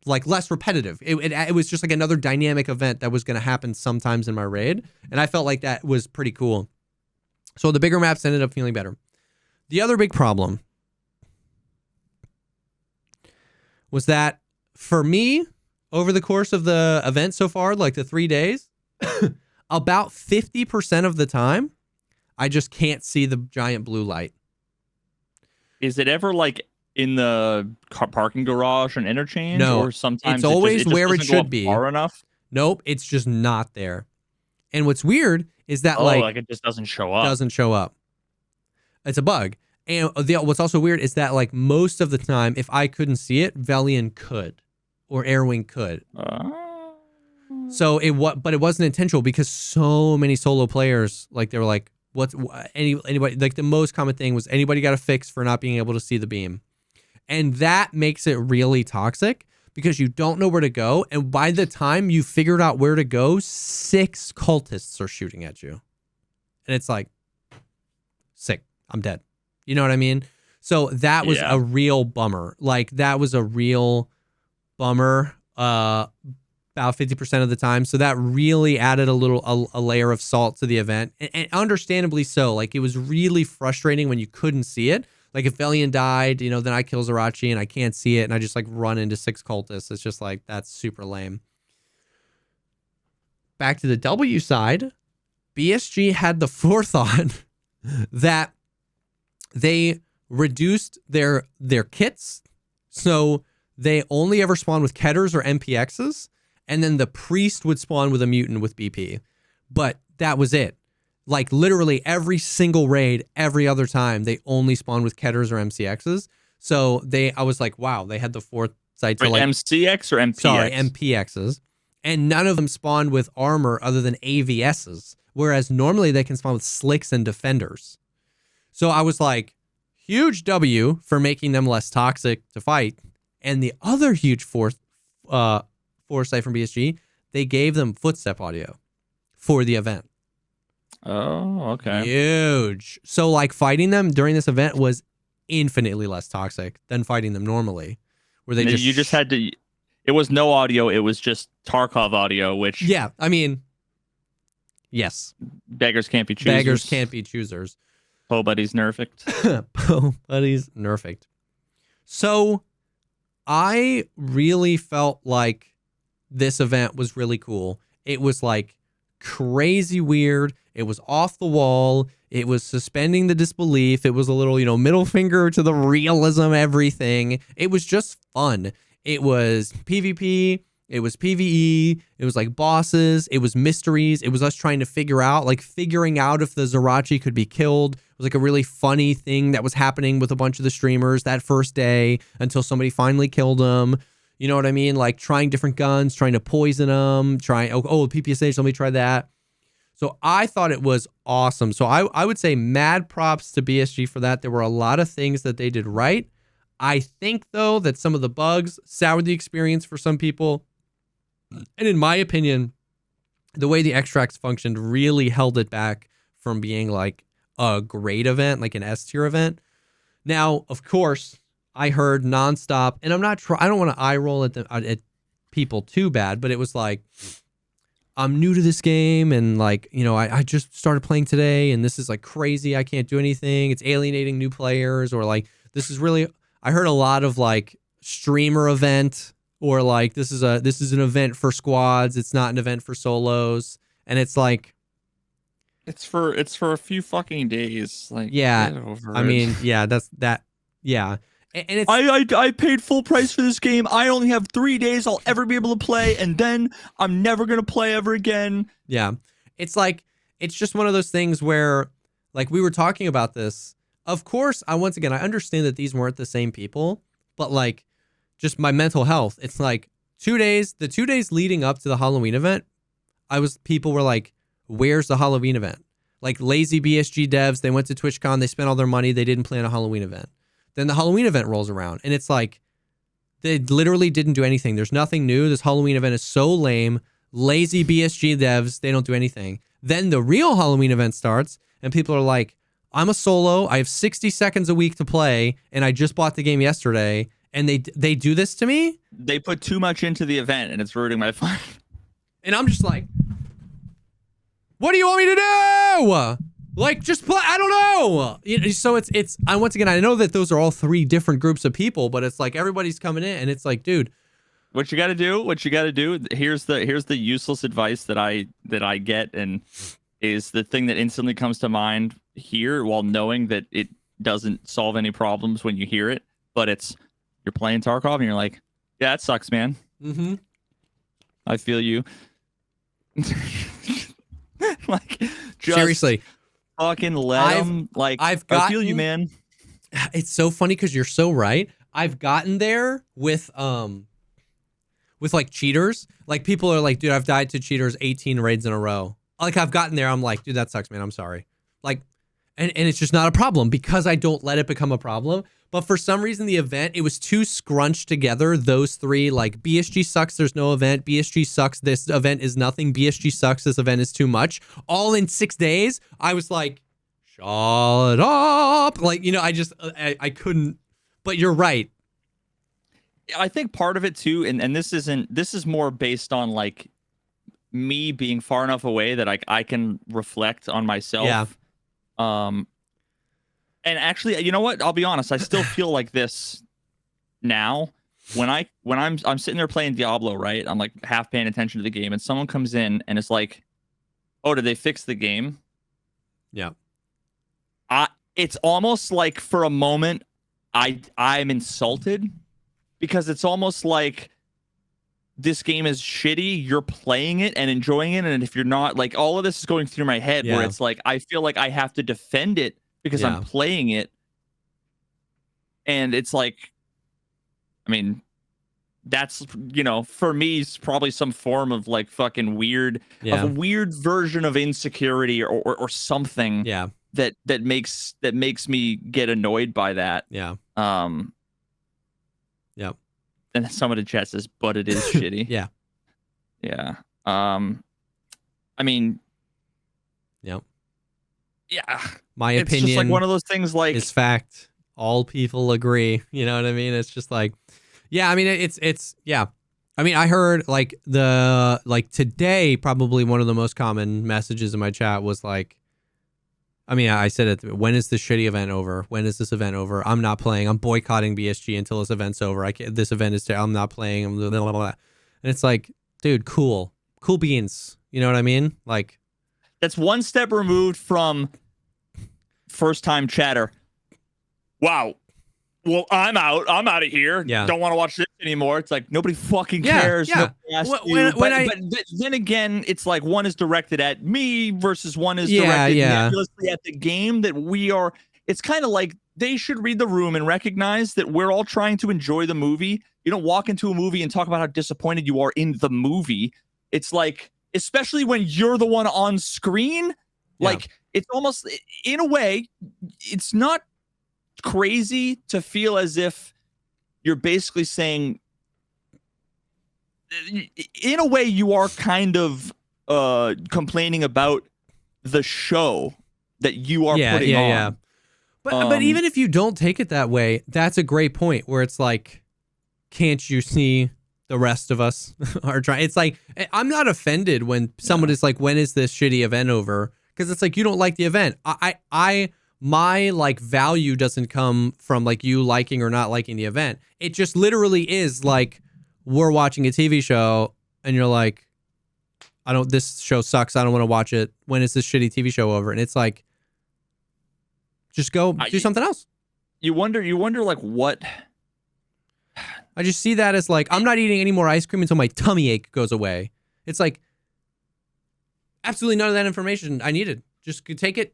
like less repetitive. It was just like another dynamic event that was going to happen sometimes in my raid. And I felt like that was pretty cool. So the bigger maps ended up feeling better. The other big problem was that for me, over the course of the event so far, like the 3 days, about 50% of the time, I just can't see the giant blue light. Is it ever like in the parking garage and interchange? No, or sometimes it's always it just where it should be. Far enough? Nope, it's just not there. And what's weird is that like it just doesn't show up. Doesn't show up. It's a bug. And what's also weird is that like most of the time, if I couldn't see it, Velian could. Or Airwing could. So but it wasn't intentional, because so many solo players, like they were like, anybody, like the most common thing was anybody got a fix for not being able to see the beam. And that makes it really toxic, because you don't know where to go. And by the time you figured out where to go, 6 cultists are shooting at you. And it's like, sick, I'm dead. You know what I mean? So that was a real bummer. Like that was a real bummer about 50% of the time. So that really added a layer of salt to the event, and understandably so. Like it was really frustrating when you couldn't see it. Like if Velian died, then I kill Zirachi and I can't see it, and I just like run into 6 cultists. It's just like, that's super lame. Back to the W side, BSG had the forethought that they reduced their kits. So they only ever spawn with Ketters or MPXs, and then the priest would spawn with a mutant with BP. But that was it. Like literally every single raid, every other time, they only spawn with Ketters or MCXs. So I was like, wow, they had the foresight to like MCX or MPX? Sorry, MPXs. And none of them spawned with armor other than AVSs. Whereas normally they can spawn with slicks and defenders. So I was like, huge W for making them less toxic to fight. And the other huge foresight from BSG, they gave them footstep audio for the event. Oh, okay. Huge. So like fighting them during this event was infinitely less toxic than fighting them normally. Where they you just had to. It was no audio. It was just Tarkov audio, which yeah, I mean, yes, beggars can't be choosers. Beggars can't be choosers. Po buddies nerfed. Po buddies nerfed. So I really felt like this event was really cool. It was like crazy weird. It was off the wall. It was suspending the disbelief. It was a little, middle finger to the realism, everything. It was just fun. It was PvP. It was PvE. It was like bosses. It was mysteries. It was us trying to figuring out if the Zerachi could be killed. It was like a really funny thing that was happening with a bunch of the streamers that first day until somebody finally killed him. You know what I mean? Like trying different guns, trying to poison them, PPSH, let me try that. So I thought it was awesome. So I would say mad props to BSG for that. There were a lot of things that they did right. I think, though, that some of the bugs soured the experience for some people. And in my opinion, the way the extracts functioned really held it back from being like a great event, like an S tier event. Now, of course, I heard nonstop, and I don't want to eye roll at people too bad, but it was like, I'm new to this game, and like, I just started playing today, and this is like crazy. I can't do anything. It's alienating new players, or like, this is really. I heard a lot of like streamer event, or like this is an event for squads. It's not an event for solos, and it's like, it's for a few fucking days. Like, yeah, get over I it. mean, yeah, that's that, yeah. And it's, I paid full price for this game. I only have 3 days I'll ever be able to play, and then I'm never gonna play ever again. Yeah, it's like, it's just one of those things where, like, we were talking about this. Of course, I understand that these weren't the same people, but like, just my mental health. It's like the 2 days leading up to the Halloween event, people were like, "Where's the Halloween event?" Like lazy BSG devs, they went to TwitchCon, they spent all their money, they didn't plan a Halloween event. Then the Halloween event rolls around, and it's like, they literally didn't do anything. There's nothing new. This Halloween event is so lame. Lazy BSG devs, they don't do anything. Then the real Halloween event starts, and people are like, I'm a solo. I have 60 seconds a week to play, and I just bought the game yesterday, and they do this to me? They put too much into the event, and it's ruining my fun. And I'm just like, what do you want me to do? Like, just play. I don't know. So once again, I know that those are all three different groups of people, but it's like everybody's coming in, and it's like, dude, what you got to do. Here's the useless advice that I get, and is the thing that instantly comes to mind here, while knowing that it doesn't solve any problems when you hear it. But you're playing Tarkov, and you're like, yeah, that sucks, man. Mm-hmm. I feel you. Like, just seriously, fucking let them. Like, I feel you, man. It's so funny because you're so right. I've gotten there with like cheaters. Like, people are like, dude, I've died to cheaters 18 raids in a row. Like, I've gotten there. I'm like, dude, that sucks, man. I'm sorry. Like, and it's just not a problem because I don't let it become a problem. But for some reason, the event, it was too scrunched together. Those three, like, BSG sucks, there's no event. BSG sucks, this event is nothing. BSG sucks, this event is too much. All in 6 days. I was like, shut up. Like, I couldn't. But you're right. I think part of it too, and this is more based on like me being far enough away that I can reflect on myself. Yeah. And actually, you know what? I'll be honest. I still feel like this now. When I'm sitting there playing Diablo, right? I'm like half paying attention to the game, and someone comes in and it's like, "Oh, did they fix the game?" Yeah. It's almost like for a moment, I'm insulted because it's almost like this game is shitty, you're playing it and enjoying it, and if you're not, like, all of this is going through my head where it's like I feel like I have to defend it because I'm playing it, and it's like, I mean, that's, for me, it's probably some form of like fucking weird, of a weird version of insecurity or something that makes me get annoyed by that. And someone in chat says, but it is shitty. Yeah. I mean, my it's opinion just like one of those things, like, is fact. All people agree. You know what I mean? It's just like, I mean, it's I mean, I heard like today, probably one of the most common messages in my chat was like, I mean, I said it, when is this shitty event over? When is this event over? I'm not playing. I'm boycotting BSG until this event's over. This event is I'm not playing. I'm blah, blah, blah. And it's like, dude, cool beans. You know what I mean? Like, that's one step removed from first time chatter. Wow. Well, I'm out of here. Don't want to watch this anymore. It's like, nobody fucking cares. Nobody asked you. But then again, it's like one is directed at me versus one is directed nebulously at the game that we are. It's kind of like they should read the room and recognize that we're all trying to enjoy the movie. You don't walk into a movie and talk about how disappointed you are in the movie. It's like, especially when you're the one on screen, like, it's almost, in a way, it's not crazy to feel as if you're basically saying, in a way, you are kind of complaining about the show that you are putting on. But even if you don't take it that way, that's a great point where it's like, can't you see the rest of us are trying? It's like, I'm not offended when someone is like, when is this shitty event over? Because it's like, you don't like the event. My like value doesn't come from like you liking or not liking the event. It just literally is like, we're watching a TV show and you're like, this show sucks. I don't want to watch it. When is this shitty TV show over? And it's like, just go do something else. You wonder like what? I just see that as like, I'm not eating any more ice cream until my tummy ache goes away. It's like, absolutely none of that information I needed. Just take it.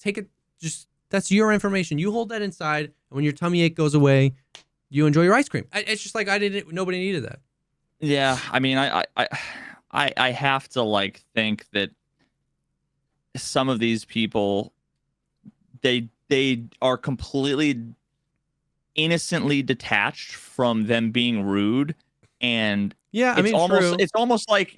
Just, that's your information. You hold that inside, and when your tummy ache goes away, you enjoy your ice cream. It's just like nobody needed that. Yeah, I mean, I have to like think that some of these people, they are completely innocently detached from them being rude, and it's almost like,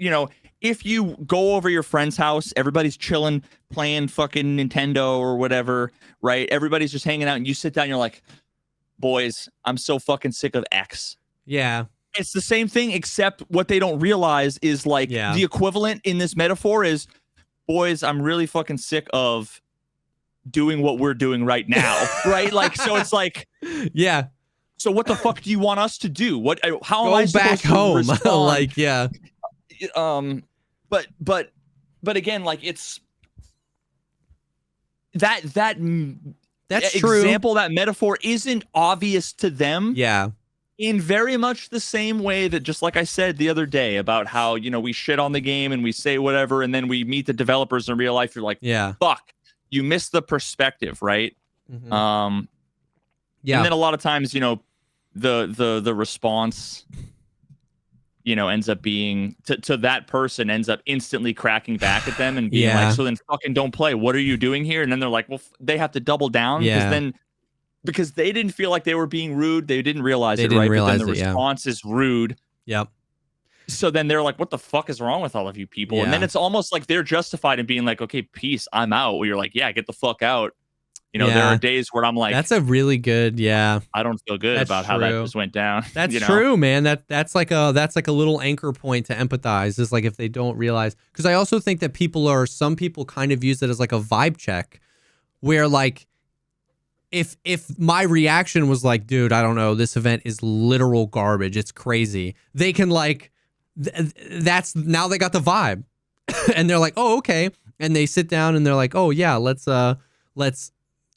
if you go over your friend's house, everybody's chilling, playing fucking Nintendo or whatever, right? Everybody's just hanging out, and you sit down and you're like, boys, I'm so fucking sick of X. Yeah. It's the same thing, except what they don't realize is like the equivalent in this metaphor is, boys, I'm really fucking sick of doing what we're doing right now, right? Like, so it's like, so what the fuck do you want us to do? How am I supposed to respond? Like, but again, like, it's that's true. Example, that metaphor isn't obvious to them. In very much the same way that, just like I said the other day about how, we shit on the game and we say whatever, and then we meet the developers in real life. You're like, fuck, you missed the perspective, right? Mm-hmm. And then a lot of times, the response, ends up being to that person ends up instantly cracking back at them and being like, so then fucking don't play. What are you doing here? And then they're like, well, they have to double down because they didn't feel like they were being rude. They didn't realize it, right? But then the response is rude. So then they're like, what the fuck is wrong with all of you people? And then it's almost like they're justified in being like, okay, peace, I'm out. Where you're like, yeah, get the fuck out. There are days where I'm like, that's a really good, I don't feel good about how that just went down. That's true, man. That's like a little anchor point to empathize, is like if they don't realize, because I also think that some people kind of use it as like a vibe check, where like, if my reaction was like, dude, I don't know, this event is literal garbage, it's crazy, they can like, that's, now they got the vibe. And they're like, oh, okay. And they sit down and they're like, oh yeah, let's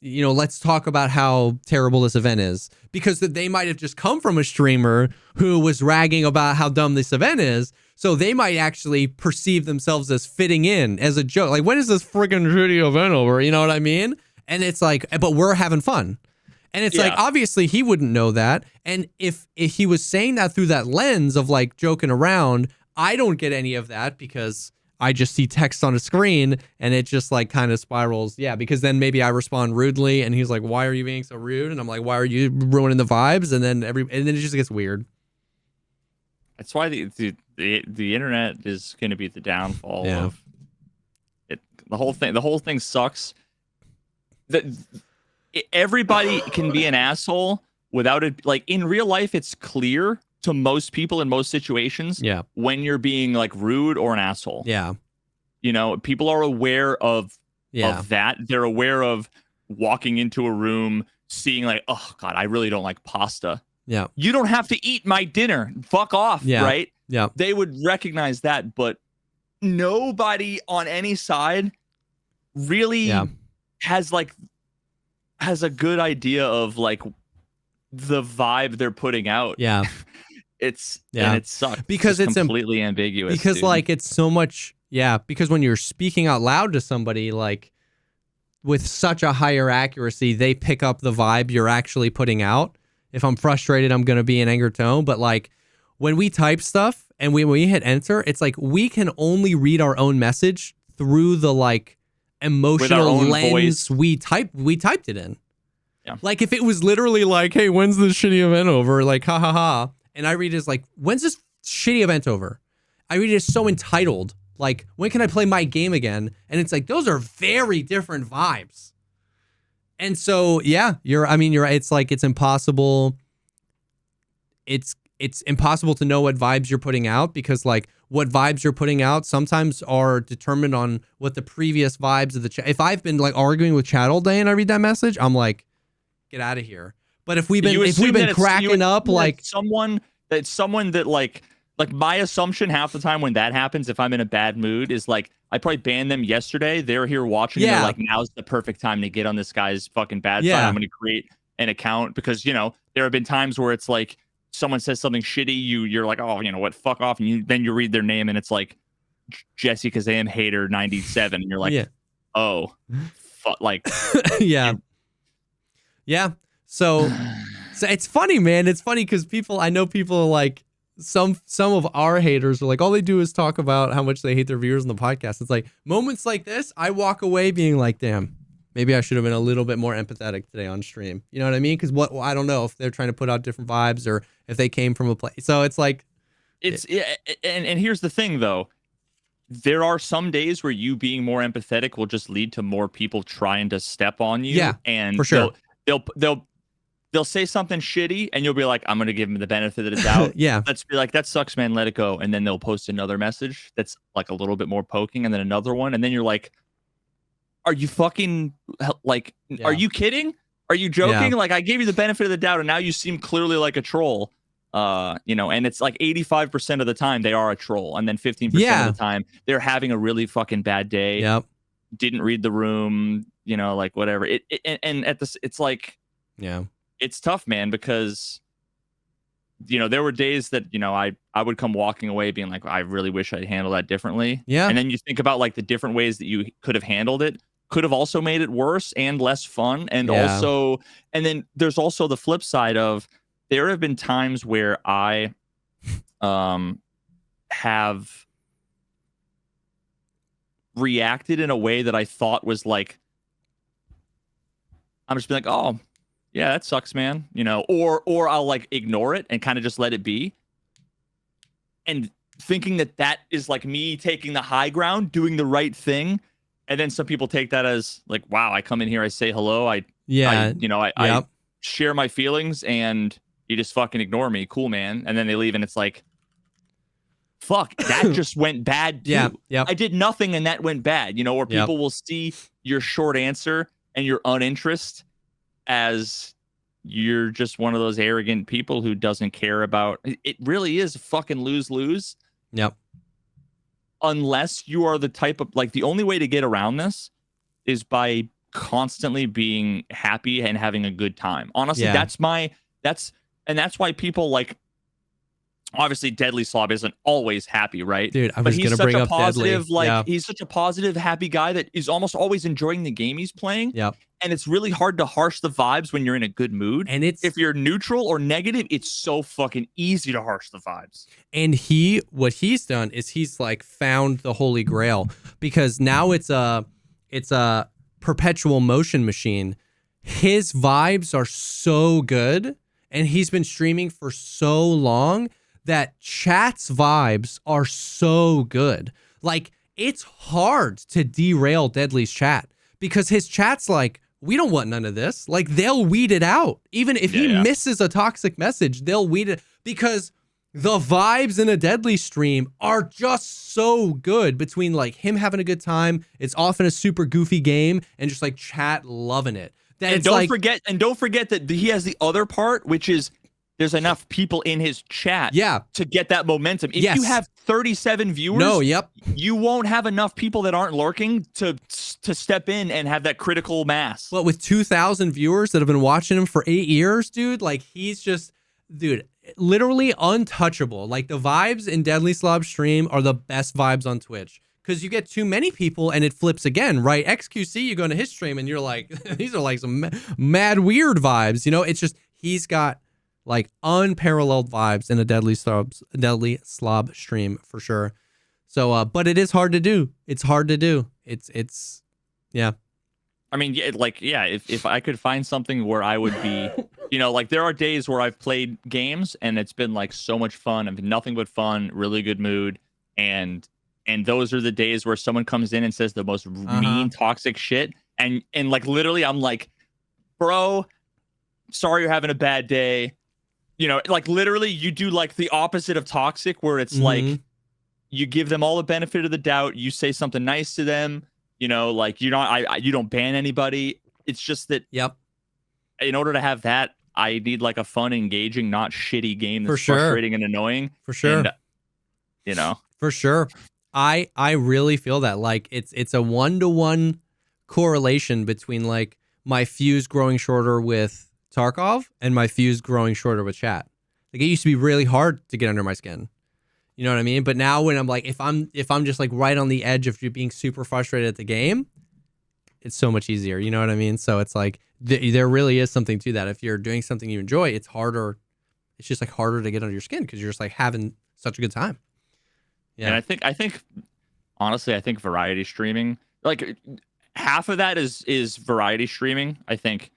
let's talk about how terrible this event is, because they might have just come from a streamer who was ragging about how dumb this event is. So they might actually perceive themselves as fitting in as a joke. Like, when is this freaking shitty event over? You know what I mean? And it's like, but we're having fun. And it's like, obviously he wouldn't know that. And if he was saying that through that lens of like joking around, I don't get any of that because I just see text on a screen and it just like kind of spirals. Yeah, because then maybe I respond rudely and he's like, why are you being so rude? And I'm like, why are you ruining the vibes? And then it just gets weird. That's why the internet is going to be the downfall of it. The whole thing sucks. Everybody can be an asshole without it. Like, in real life, it's clear to most people in most situations when you're being like rude or an asshole. Yeah. People are aware of that. They're aware of walking into a room, seeing like, oh God, I really don't like pasta. Yeah. You don't have to eat my dinner. Fuck off. Yeah. Right. Yeah. They would recognize that, but nobody on any side really has a good idea of like the vibe they're putting out. Yeah. And it sucks because it's completely ambiguous. Because like it's so much. Yeah. Because when you're speaking out loud to somebody, like with such a higher accuracy, they pick up the vibe you're actually putting out. If I'm frustrated, I'm going to be in anger tone. But like when we type stuff and when we hit enter, it's like we can only read our own message through the like emotional lens we typed it in. Yeah. Like if it was literally like, hey, when's this shitty event over? Like, ha ha ha. And I read it as like, when's this shitty event over? I read it as so entitled. Like, when can I play my game again? And it's like, those are very different vibes. And so, yeah, you're right. It's like, it's impossible. It's impossible to know what vibes you're putting out, because like what vibes you're putting out sometimes are determined on what the previous vibes of the chat. If I've been like arguing with chat all day and I read that message, I'm like, get out of here. But if we've been cracking up, like someone that like my assumption half the time when that happens, if I'm in a bad mood, is like, I probably banned them yesterday. They're here watching. Yeah. They're like, now's the perfect time to get on this guy's fucking bad side. I'm going to create an account, because, there have been times where it's like someone says something shitty. You're like, oh, what, fuck off. And then you read their name and it's like JesseKazam hater 97. And you're like, oh, fuck, like, yeah. So it's funny, man. It's funny because I know people like, some of our haters are like, all they do is talk about how much they hate their viewers on the podcast. It's like moments like this, I walk away being like, damn, maybe I should have been a little bit more empathetic today on stream. You know what I mean? Because I don't know if they're trying to put out different vibes or if they came from a place. So it's like, and here's the thing though. There are some days where you being more empathetic will just lead to more people trying to step on you. Yeah, and for sure. They'll say something shitty and you'll be like, I'm going to give them the benefit of the doubt. Yeah. Let's be like, that sucks, man. Let it go. And then they'll post another message that's like a little bit more poking, and then another one. And then you're like, are you fucking like, are you kidding? Are you joking? Yeah. Like, I gave you the benefit of the doubt and now you seem clearly like a troll. And it's like 85% of the time they are a troll. And then 15% of the time they're having a really fucking bad day. Yep. Didn't read the room, like whatever. It's like, it's tough, man, because there were days that I would come walking away being like, I really wish I'd handled that differently. Yeah. And then you think about like the different ways that you could have handled it, could have also made it worse and less fun. And then there's also the flip side of, there have been times where I have reacted in a way that I thought was like, I'm just being like, oh, yeah, that sucks, man. Or I'll like ignore it and kind of just let it be. And thinking that is like me taking the high ground, doing the right thing. And then some people take that as like, wow, I come in here, I say hello. I share my feelings and you just fucking ignore me. Cool, man. And then they leave and it's like, fuck, that just went bad too. Yeah. I did nothing and that went bad, or people will see your short answer and your uninterest as you're just one of those arrogant people who doesn't care about it. Really is fucking lose-lose. Yep. Unless you are the type of, like, the only way to get around this is by constantly being happy and having a good time. Honestly, Yeah. that's why people like, obviously Deadly Slob isn't always happy, right? Dude, I But was he's gonna such bring a up positive, Deadly. Yeah. he's such a positive, happy guy that is almost always enjoying the game he's playing. Yep. And it's really hard to harsh the vibes when you're in a good mood. And if you're neutral or negative, it's so fucking easy to harsh the vibes. And what he's done is he's like found the holy grail, because now it's a perpetual motion machine. His vibes are so good, and he's been streaming for so long that chat's vibes are so good. Like, it's hard to derail Deadly's chat, because his chat's like, we don't want none of this. Like, they'll weed it out. Even if he misses a toxic message, they'll weed it, because the vibes in a Deadly stream are just so good, between like him having a good time. It's often a super goofy game, and just like chat loving it. And don't forget that he has the other part, which is there's enough people in his chat to get that momentum. If you have 37 viewers, you won't have enough people that aren't lurking to step in and have that critical mass. But with 2,000 viewers that have been watching him for 8 years, dude, like, he's just, dude, literally untouchable. Like, the vibes in Deadly Slob's stream are the best vibes on Twitch, because you get too many people and it flips again, right? XQC, you go into his stream and you're like, these are like some mad weird vibes. You know, it's just, he's got like unparalleled vibes in a Deadly Slob stream for sure. So, but it is hard to do. It's hard to do. It's, yeah. I mean, if I could find something where I would be, you know, like, there are days where I've played games and it's been like so much fun. I've been nothing but fun, really good mood. And those are the days where someone comes in and says the most mean, toxic shit. And like, literally, I'm like, bro, sorry you're having a bad day. You know, like, literally, you do like the opposite of toxic, where it's like, you give them all the benefit of the doubt. You say something nice to them. You know, like, you don't ban anybody. It's just that. In order to have that, I need like a fun, engaging, not shitty game that's frustrating and annoying. For sure. And, you know. For sure. I really feel that. Like, it's a 1-to-1 correlation between like my fuse growing shorter with Tarkov and my fuse growing shorter with chat. Like, it used to be really hard to get under my skin. You know what I mean? But now when I'm like, if I'm just like right on the edge of being super frustrated at the game, it's so much easier. You know what I mean? So it's like, there really is something to that. If you're doing something you enjoy, it's harder. It's just like harder to get under your skin, because you're just like having such a good time. Yeah. And I think honestly, I think variety streaming, like, half of that is variety streaming, I think,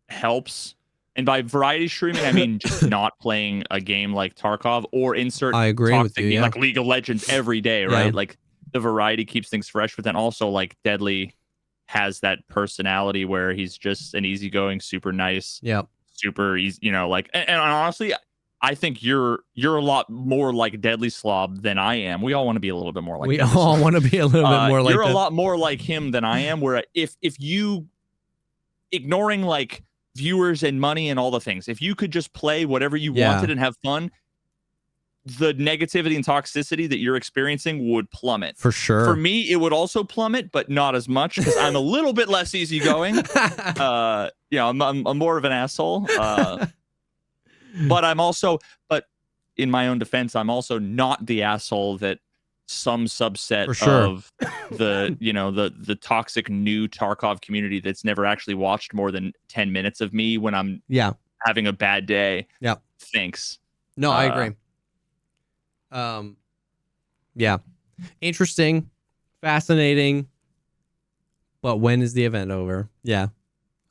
helps. And by variety streaming, I mean just not playing a game like Tarkov or insert I agree toxic with you, game like League of Legends every day, right? Yeah. Like, the variety keeps things fresh, but then also, like, Deadly has that personality where he's just an easygoing, super nice, super easy, you know, like, and honestly, I think you're a lot more like Deadly Slob than I am. We all want to be a little bit more like we Deadly all Slob. want to be a little bit more like you're a lot more like him than I am, where if you, ignoring like viewers and money and all the things, if you could just play whatever you wanted and have fun, the negativity and toxicity that you're experiencing would plummet. For sure. For me, it would also plummet, but not as much, because I'm a little bit less easygoing. I'm more of an asshole. But in my own defense, I'm also not the asshole that some subset of the, you know, the toxic new Tarkov community that's never actually watched more than 10 minutes of me when I'm having a bad day thinks. No, I agree. Interesting, fascinating, but when is the event over?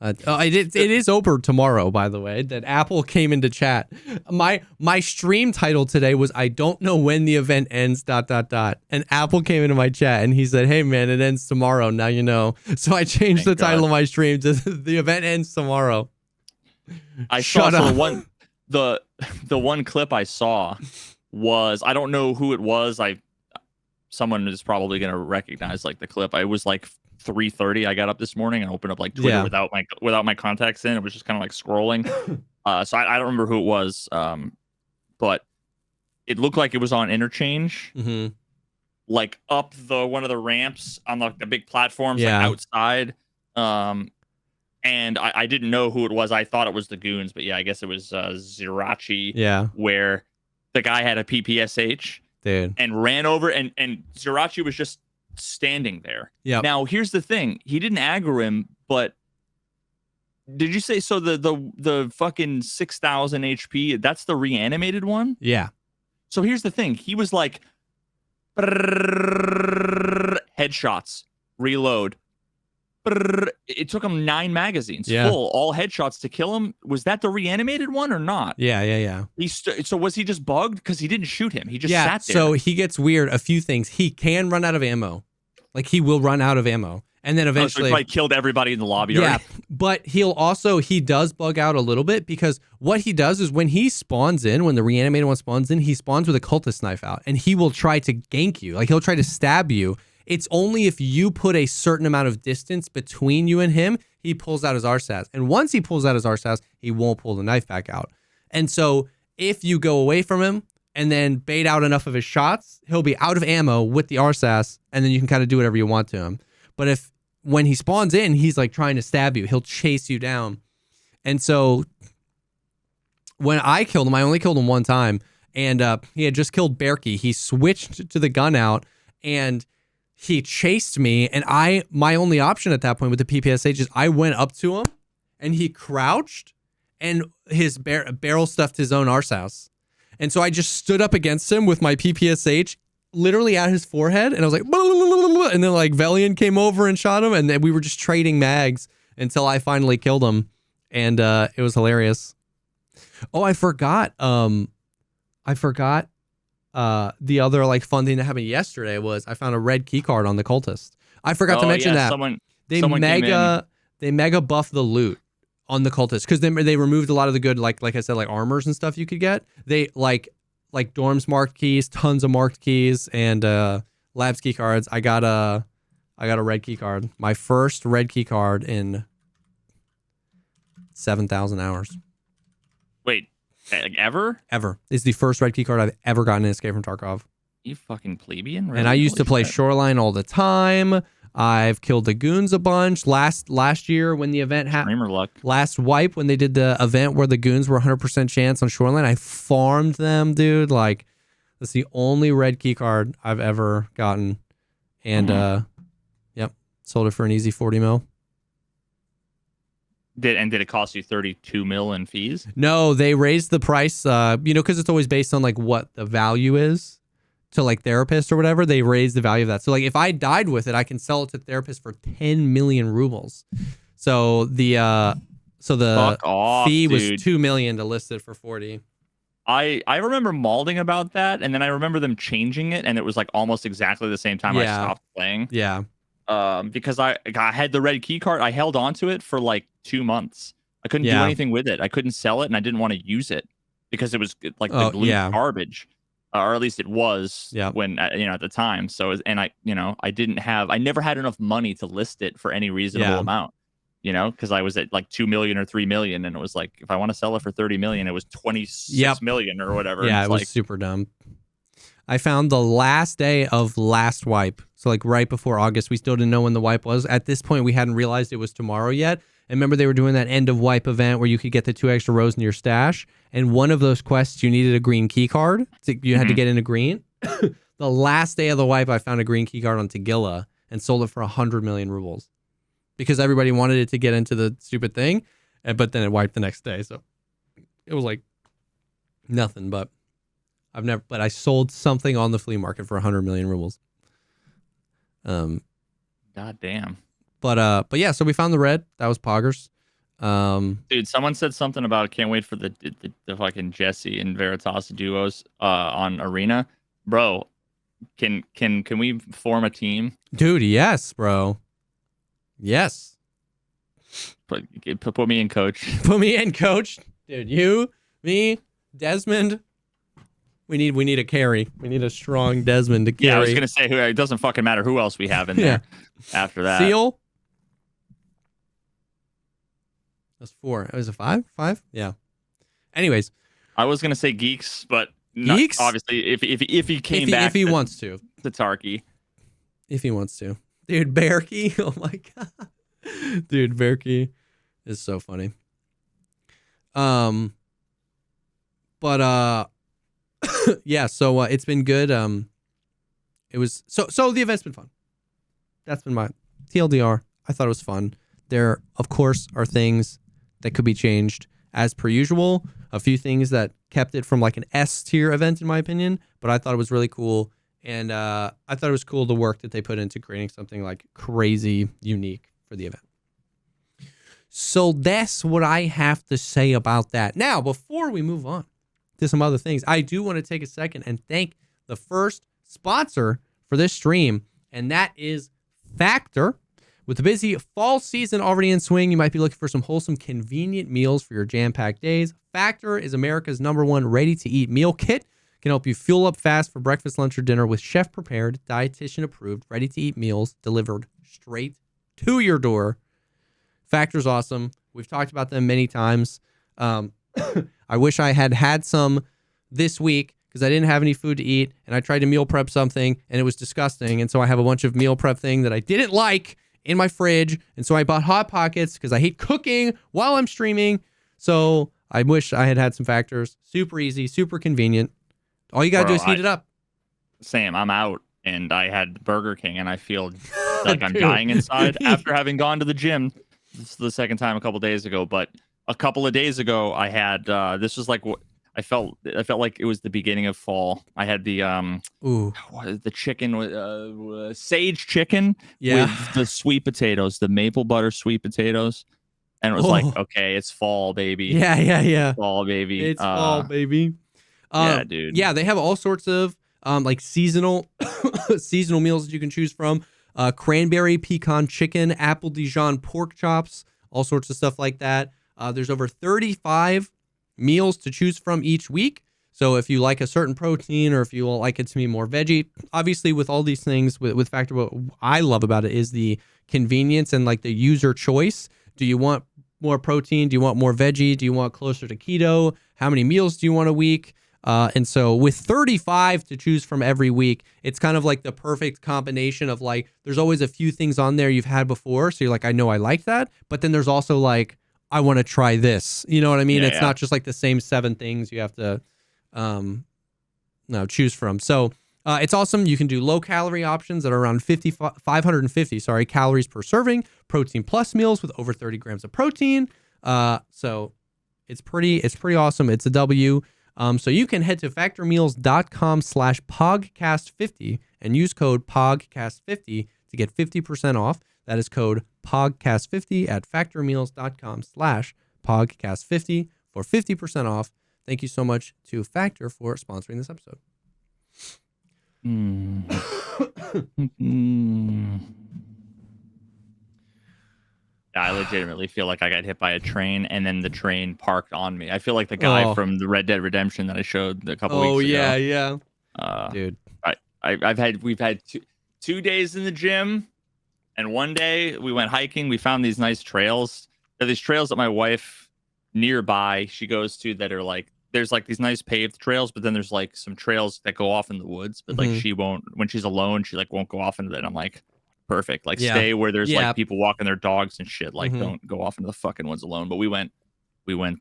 It is over tomorrow, by the way. That Apple came into chat. My stream title today was, I don't know when the event ends, ... And Apple came into my chat and he said, hey man, it ends tomorrow, now you know. So I changed the title of my stream to the event ends tomorrow. I saw the one clip I saw was, I don't know who it was. Someone is probably gonna recognize like the clip. I was like 3:30. I got up this morning and opened up like Twitter without my contacts in. It was just kind of like scrolling. So I don't remember who it was. But it looked like it was on Interchange, like up one of the ramps on the big platforms, like outside. And I didn't know who it was. I thought it was the goons, but yeah, I guess it was Zirachi. Yeah. Where the guy had a PPSH, dude, and ran over, and Zirachi was just standing there. Yeah. Now here's the thing: he didn't aggro him, but did you say so? The fucking 6,000 HP. That's the reanimated one. Yeah. So here's the thing: he was like, headshots, reload. It took him 9 magazines full, all headshots to kill him. Was that the reanimated one or not? Yeah. So was he just bugged? Because he didn't shoot him. He just sat there. So he gets weird. A few things. He can run out of ammo. Like, he will run out of ammo. And then eventually... so he probably killed everybody in the lobby. Yeah, already. but he does bug out a little bit, because what he does is when he spawns in, when the reanimated one spawns in, he spawns with a cultist knife out, and he will try to gank you. Like, he'll try to stab you. It's only if you put a certain amount of distance between you and him, he pulls out his RSAS. And once he pulls out his RSAS, he won't pull the knife back out. And so if you go away from him and then bait out enough of his shots, he'll be out of ammo with the RSAS, and then you can kind of do whatever you want to him. But when he spawns in, he's like trying to stab you. He'll chase you down. And so when I killed him, I only killed him one time, and he had just killed Berkey. He switched to the gun out, and he chased me, and my only option at that point with the PPSH is I went up to him, and he crouched, and his barrel stuffed his own arsehouse. And so I just stood up against him with my PPSH literally at his forehead, and I was like, blah, blah, blah, blah, and then like Velian came over and shot him, and then we were just trading mags until I finally killed him, and it was hilarious. Oh, I forgot. The other like fun thing that happened yesterday was I found a red key card on the cultist. I forgot to mention that they mega buffed the loot on the cultist, because they removed a lot of the good like I said, like armors and stuff you could get. They like dorms marked keys, tons of marked keys, and labs key cards. I got a red key card. My first red key card in 7,000 hours. Wait. Ever? Ever. It's the first red key card I've ever gotten in Escape from Tarkov. You fucking plebeian, really? And I used to play Shoreline all the time. I've killed the goons a bunch. Last year when the event happened, last wipe when they did the event where the goons were 100% chance on Shoreline, I farmed them, dude. Like, that's the only red key card I've ever gotten. And yep, sold it for an easy 40 mil. Did it cost you 32 mil in fees? No, they raised the price, because it's always based on like what the value is to like therapists or whatever. They raised the value of that. So like if I died with it, I can sell it to therapists for 10 million rubles. So the fee was 2 million to list it for 40. I remember malding about that, and then I remember them changing it, and it was like almost exactly the same time I stopped playing. Yeah. Because I had the red key card. I held on to it for like 2 months. I couldn't do anything with it. I couldn't sell it, and I didn't want to use it because it was like the glue garbage, or at least it was when at the time. So I never had enough money to list it for any reasonable amount. Because I was at like 2 million or 3 million, and it was like if I want to sell it for 30 million, it was 26 million or whatever. Yeah, it was like, super dumb. I found the last day of last wipe. So like right before August, we still didn't know when the wipe was. At this point, we hadn't realized it was tomorrow yet. And remember, they were doing that end of wipe event where you could get the 2 extra rows in your stash. And one of those quests, you needed a green key card. So you had to get into green. The last day of the wipe, I found a green key card on Tagilla and sold it for 100 million rubles. Because everybody wanted it to get into the stupid thing. But then it wiped the next day. So it was like nothing, but I sold something on the flea market for 100 million rubles. God damn. But yeah, so we found the red. That was poggers. Dude, someone said something about can't wait for the fucking Jesse and Veritas duos on Arena. Bro, can we form a team? Dude, yes, bro. Yes. Put me in, coach. Put me in, coach. Dude, you, me, Desmond. We need a carry. We need a strong Desmond to carry. Yeah, I was gonna say it doesn't fucking matter who else we have in there after that. Seal. That's 4. Was it 5? 5? Yeah. Anyways, I was gonna say Geeks, but Geeks? Obviously, if he came back, if he wants to, Tarky. If he wants to, dude, Berkey. Oh my god. Dude, Berkey is so funny. But yeah, so it's been good. It was so the event's been fun. That's been my TLDR. I thought it was fun. There, of course, are things that could be changed as per usual. A few things that kept it from like an S tier event, in my opinion. But I thought it was really cool. And I thought it was cool the work that they put into creating something like crazy unique for the event. So that's what I have to say about that. Now, before we move on to some other things, I do want to take a second and thank the first sponsor for this stream, and that is Factor. With the busy fall season already in swing, you might be looking for some wholesome, convenient meals for your jam-packed days. Factor is America's #1 ready-to-eat meal kit. It can help you fuel up fast for breakfast, lunch, or dinner with chef-prepared, dietitian-approved, ready-to-eat meals delivered straight to your door. Factor's awesome. We've talked about them many times. I wish I had some this week because I didn't have any food to eat, and I tried to meal prep something, and it was disgusting. And so I have a bunch of meal prep thing that I didn't like in my fridge, and so I bought Hot Pockets because I hate cooking while I'm streaming. So I wish I had some Factors. Super easy, super convenient. All you gotta do is heat it up. Sam, I'm out, and I had Burger King, and I feel like I'm dying inside after having gone to the gym. This is the second time a couple days ago, but a couple of days ago I had this was like what I felt like it was the beginning of fall. I had the the chicken with sage chicken with the sweet potatoes, the maple butter sweet potatoes, and it was like, okay, it's fall, baby. Yeah. Fall, baby. It's fall, baby. Yeah, dude. Yeah, they have all sorts of like seasonal seasonal meals that you can choose from. Cranberry pecan chicken, apple Dijon pork chops, all sorts of stuff like that. There's over 35 meals to choose from each week. So if you like a certain protein or if you like it to be more veggie, obviously with all these things with Factor, what I love about it is the convenience and like the user choice. Do you want more protein? Do you want more veggie? Do you want closer to keto? How many meals do you want a week? And so with 35 to choose from every week, it's kind of like the perfect combination of like, there's always a few things on there you've had before. So you're like, I know I like that. But then there's also like, I want to try this. You know what I mean? It's not just like the same 7 things you have to choose from. So it's awesome. You can do low calorie options that are around 550 calories per serving, protein plus meals with over 30 grams of protein. So it's pretty awesome. It's a W. So you can head to factormeals.com/pogcast50 and use code pogcast50 to get 50% off. That is code pogcast50 at factormeals.com/pogcast50 for 50% off. Thank you so much to Factor for sponsoring this episode. I legitimately feel like I got hit by a train and then the train parked on me. I feel like the guy from the Red Dead Redemption that I showed a couple weeks ago. Oh yeah. Dude. We've had 2 days in the gym, and one day we went hiking. We found these nice trails. There are these trails that my wife nearby she goes to that are like, there's like these nice paved trails, but then there's like some trails that go off in the woods, but like she won't, when she's alone, she like won't go off into that. I'm like, perfect. Like stay where there's like people walking their dogs and shit. Like don't go off into the fucking woods alone. But we went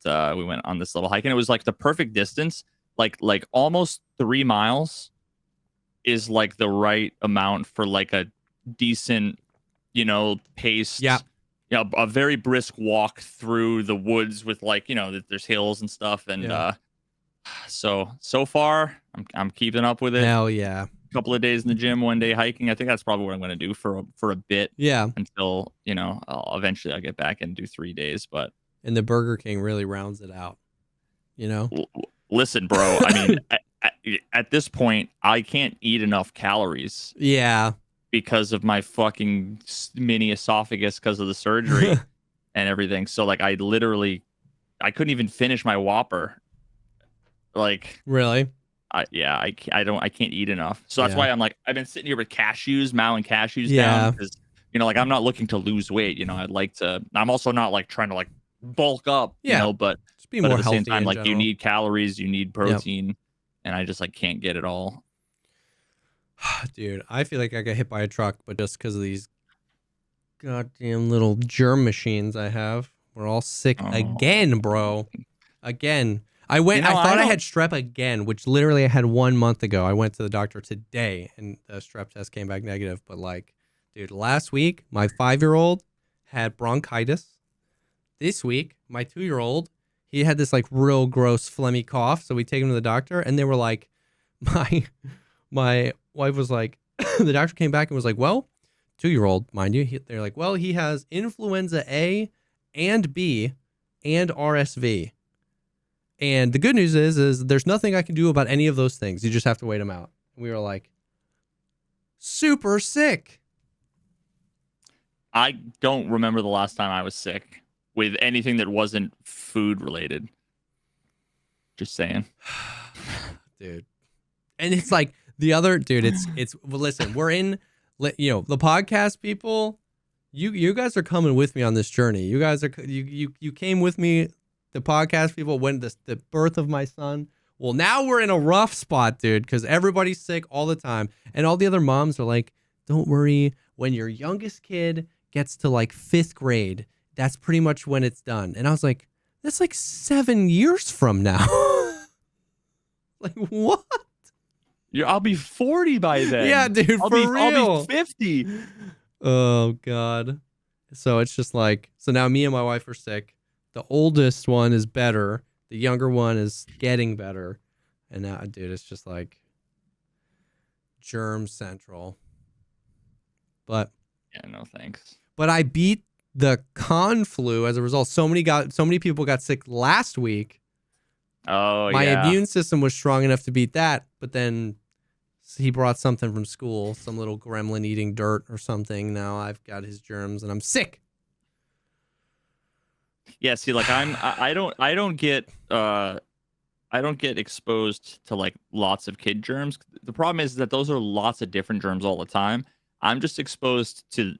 on this little hike, and it was like the perfect distance. Like almost 3 miles is like the right amount for like a decent, paced, a very brisk walk through the woods with like, there's hills and stuff. And so far I'm keeping up with it. Hell yeah. Couple of days in the gym, one day hiking. I think that's probably what I'm going to do for a bit. Yeah. Until, eventually I'll get back and do 3 days. But and the Burger King really rounds it out. Listen, bro. I mean, at this point, I can't eat enough calories. Yeah. Because of my fucking mini esophagus because of the surgery and everything. So like I couldn't even finish my Whopper. Like really? I can't eat enough. So that's why I'm like, I've been sitting here with cashews, mowing cashews down because, like I'm not looking to lose weight. I'd like to, I'm also not like trying to like bulk up, but just be more at the healthy same time, like general. you need calories, you need protein, and I just like can't get it all. Dude, I feel like I got hit by a truck, but just because of these goddamn little germ machines I have. We're all sick again, bro. Again. I thought I had strep again, which literally I had 1 month ago. I went to the doctor today and the strep test came back negative. But like, dude, last week, my 5-year-old had bronchitis. This week, my 2-year-old, he had this like real gross phlegmy cough. So we take him to the doctor and they were like, my wife was like, the doctor came back and was like, well, 2-year-old, mind you, they're like, well, he has influenza A and B and RSV. And the good news is there's nothing I can do about any of those things. You just have to wait them out. And we were like, super sick. I don't remember the last time I was sick with anything that wasn't food related. Just saying. Dude. And it's like the other, dude, it's well, listen, we're in, the podcast people, you guys are coming with me on this journey. You guys are, you came with me. The podcast people, when the birth of my son. Well, now we're in a rough spot, dude, because everybody's sick all the time. And all the other moms are like, don't worry. When your youngest kid gets to like 5th grade, that's pretty much when it's done. And I was like, that's like 7 years from now. Like, what? I'll be 40 by then. Yeah, dude, for real. I'll be 50. Oh, God. So it's just like, so now me and my wife are sick. The oldest one is better. The younger one is getting better. And now, dude, it's just like germ central. But yeah, no thanks. But I beat the con flu as a result. So many people got sick last week. Oh, My immune system was strong enough to beat that. But then he brought something from school, some little gremlin eating dirt or something. Now I've got his germs and I'm sick. Yeah, see, like I don't get exposed to like lots of kid germs. The problem is that those are lots of different germs all the time. I'm just exposed to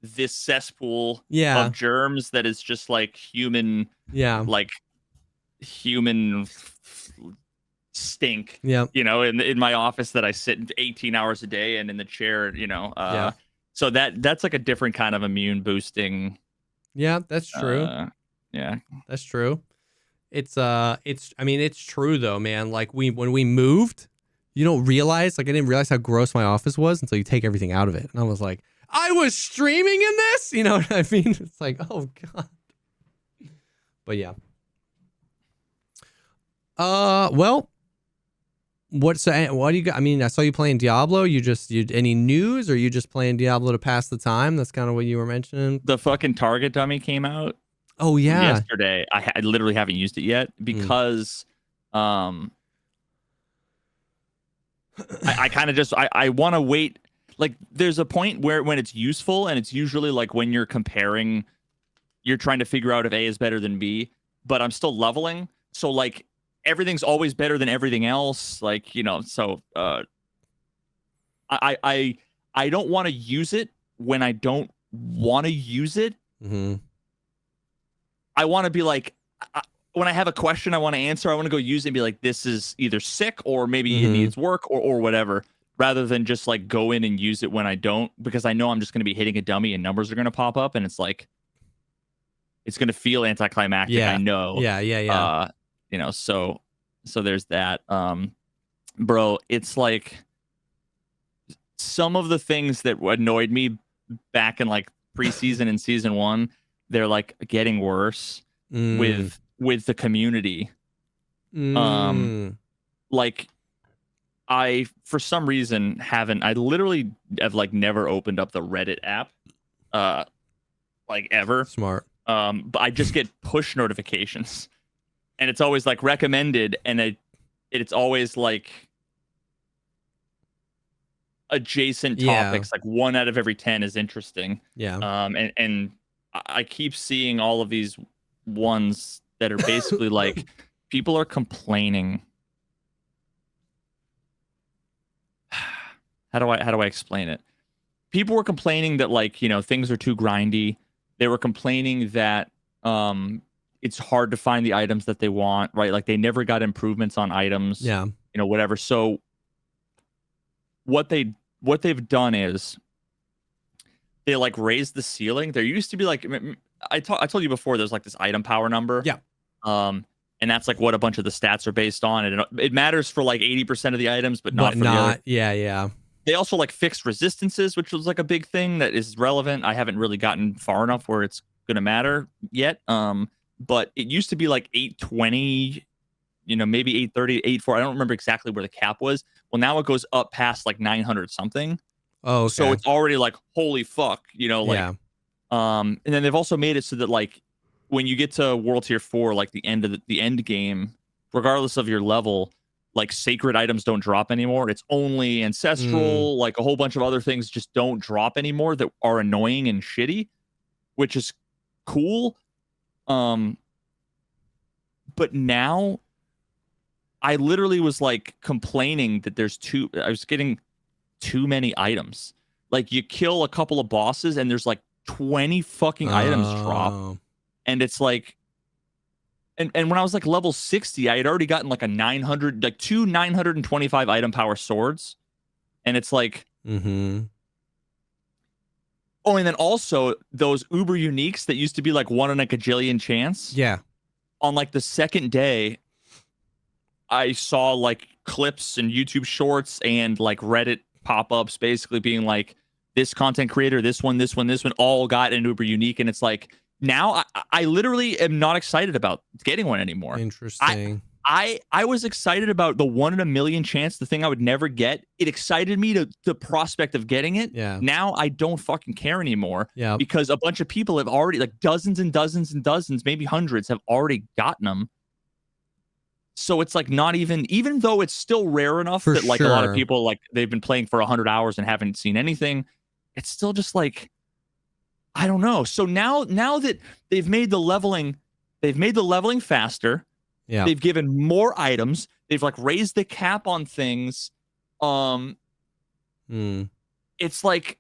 this cesspool of germs that is just like human, human stink. Yeah, in my office that I sit 18 hours a day and in the chair. So that's like a different kind of immune boosting. Yeah, that's true. That's true. It's true though, man. Like when we moved, you don't realize, like I didn't realize how gross my office was until you take everything out of it. And I was like, I was streaming in this? You know what I mean? It's like, oh God. But yeah. Well, what do you got? I mean, I saw you playing Diablo. Any news, or you just playing Diablo to pass the time? That's kind of what you were mentioning. The fucking Target dummy came out. Oh yeah, yesterday. I literally haven't used it yet because I kind of just I want to wait. Like there's a point when it's useful, and it's usually like when you're comparing, you're trying to figure out if A is better than B, but I'm still leveling. So like everything's always better than everything else. Like, so I don't want to use it when I don't want to use it. Mm-hmm. I want to be like, when I have a question I want to answer, I want to go use it and be like, this is either sick or maybe it needs work or whatever, rather than just like go in and use it when I don't, because I know I'm just going to be hitting a dummy and numbers are going to pop up and it's like, it's going to feel anticlimactic. Yeah. I know. Yeah. So there's that. Bro, it's like some of the things that annoyed me back in like preseason and season 1, they're like getting worse with the community. Like I, for some reason, I literally have like never opened up the Reddit app, like ever. Smart. But I just get push notifications. And it's always like recommended, and it's always like adjacent topics. Like 1 out of every 10 is interesting. Yeah. And I keep seeing all of these ones that are basically like people are complaining. How do I explain it? People were complaining that like, things are too grindy. They were complaining that it's hard to find the items that they want, right? Like they never got improvements on items. Yeah. Whatever. So what they've done is they like raised the ceiling. There used to be like I told you before, there's like this item power number. Yeah. And that's like what a bunch of the stats are based on. And it matters for like 80% of the items, but not for the other. Yeah. They also like fixed resistances, which was like a big thing that is relevant. I haven't really gotten far enough where it's gonna matter yet. But it used to be like 820, maybe 830, 840. I don't remember exactly where the cap was. Well, now it goes up past like 900 something. Oh, okay. So it's already like, holy fuck, Yeah. And then they've also made it so that like when you get to World Tier 4, like the end of the end game, regardless of your level, like sacred items don't drop anymore. It's only ancestral, like a whole bunch of other things just don't drop anymore that are annoying and shitty, which is cool. But now I literally was like complaining that I was getting too many items. Like you kill a couple of bosses and there's like 20 fucking items drop. And it's like, and when I was like level 60, I had already gotten like two 925 item power swords. And it's like, oh, and then also those uber uniques that used to be like 1 in a gajillion chance. Yeah. On like the second day, I saw like clips and YouTube shorts and like Reddit pop-ups basically being like, this content creator, this one, all got an uber unique. And it's like, now I literally am not excited about getting one anymore. Interesting. I was excited about the 1 in a million chance, the thing I would never get. It excited me to the prospect of getting it. Yeah. Now I don't fucking care anymore. Yeah. Because a bunch of people have already, like dozens and dozens and dozens, maybe hundreds, have already gotten them. So it's like not even though it's still rare enough that like a lot of people, like they've been playing for 100 hours and haven't seen anything, it's still just like, I don't know. So now that they've made the leveling faster. Yeah. They've given more items. They've like raised the cap on things. It's like,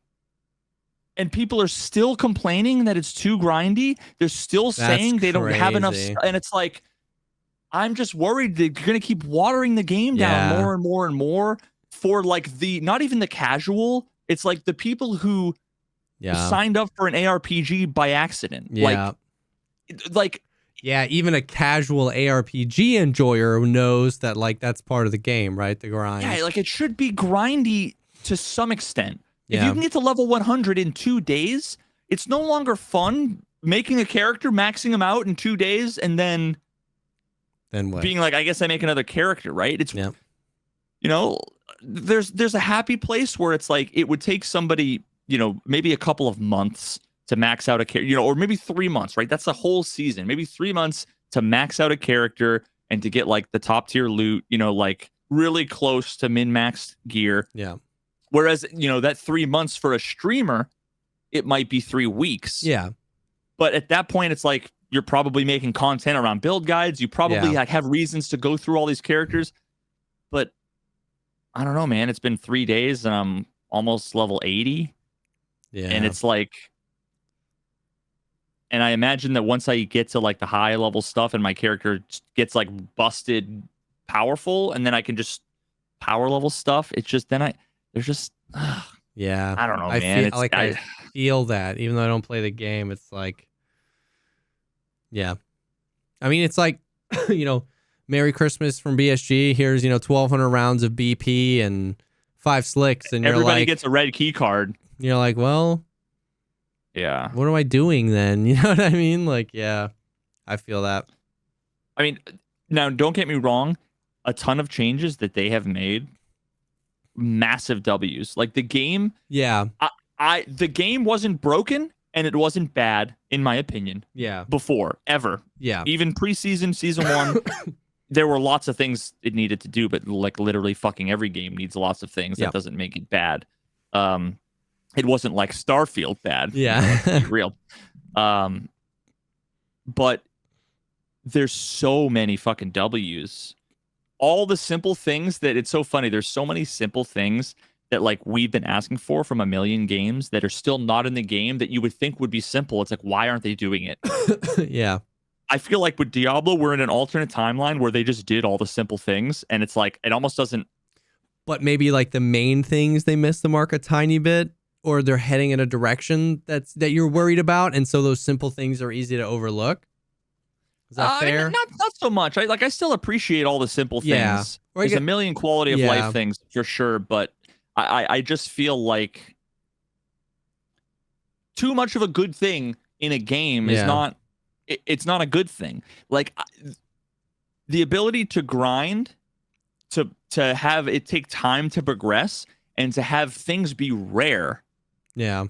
and people are still complaining that it's too grindy. They're still saying they don't have enough. And it's like, I'm just worried they're going to keep watering the game down more and more and more for like not even the casual. It's like the people who signed up for an ARPG by accident. Yeah. Like, yeah, even a casual ARPG enjoyer knows that like that's part of the game, right? The grind. Yeah, like it should be grindy to some extent. Yeah. If you can get to level 100 in 2 days, it's no longer fun making a character, maxing them out in 2 days, and then what? Being like, I guess I make another character, right? It's there's a happy place where it's like it would take somebody, maybe a couple of months to max out a character, or maybe 3 months, right? That's a whole season. Maybe 3 months to max out a character and to get like the top tier loot, like really close to min-maxed gear. Yeah. Whereas, that 3 months for a streamer, it might be 3 weeks. Yeah. But at that point, it's like you're probably making content around build guides. You probably like have reasons to go through all these characters. But I don't know, man. It's been 3 days and I'm almost level 80. Yeah. And it's like, and I imagine that once I get to like the high level stuff and my character gets like busted powerful, and then I can just power level stuff. It's just there's just yeah. I don't know, man. I feel that even though I don't play the game, it's like, yeah. I mean, it's like, Merry Christmas from BSG. Here's 1,200 rounds of BP and 5 slicks, and everybody gets a red key card. You're like, well. Yeah. What am I doing then? You know what I mean? Like, yeah, I feel that. I mean, now don't get me wrong. A ton of changes that they have made, massive W's. Like the game. Yeah. The game wasn't broken and it wasn't bad, in my opinion. Yeah. Before, ever. Yeah. Even preseason, season 1, there were lots of things it needed to do, but like literally fucking every game needs lots of things. That doesn't make it bad. It wasn't like Starfield bad. Yeah. Let's be real. But there's so many fucking W's. All the simple things that it's so funny. There's so many simple things that like we've been asking for from a million games that are still not in the game that you would think would be simple. It's like, why aren't they doing it? Yeah. I feel like with Diablo, we're in an alternate timeline where they just did all the simple things. And it's like, it almost doesn't. But maybe like the main things, they missed the mark a tiny bit. or they're heading in a direction that you're worried about, and so those simple things are easy to overlook. Is that fair? Not so much. I still appreciate all the simple things. There's a million quality of life things for sure, but I just feel like too much of a good thing in a game is not. It's not a good thing. Like the ability to grind, to have it take time to progress, and to have things be rare. Yeah.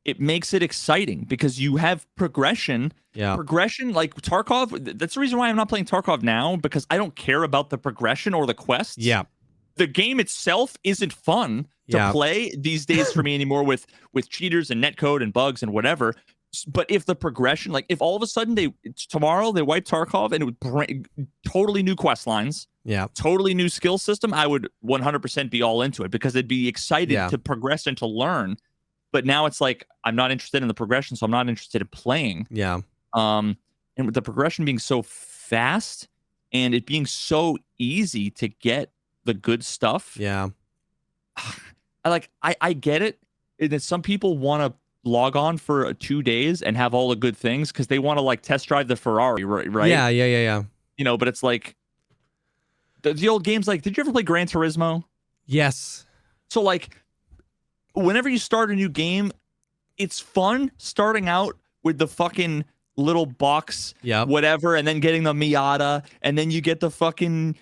It makes it exciting because you have progression. Yeah. Progression, like Tarkov, that's the reason why I'm not playing Tarkov now, because I don't care about the progression or the quests. Yeah. The game itself isn't fun to play these days for me anymore with cheaters and netcode and bugs and whatever. But if the progression, like if all of a sudden tomorrow they wipe Tarkov and it would bring totally new quest lines, totally new skill system, I would 100% be all into it because it'd be excited to progress and to learn. But now it's like, I'm not interested in the progression, so I'm not interested in playing. Yeah. And with the progression being so fast and it being so easy to get the good stuff. Yeah. I get it. And some people want to log on for 2 days and have all the good things because they want to like test drive the Ferrari, right? Yeah. You know, but it's like the old games. Like, did you ever play Gran Turismo? Yes. So like, whenever you start a new game, it's fun starting out with the fucking little box, whatever, and then getting the Miata, and then you get the fucking,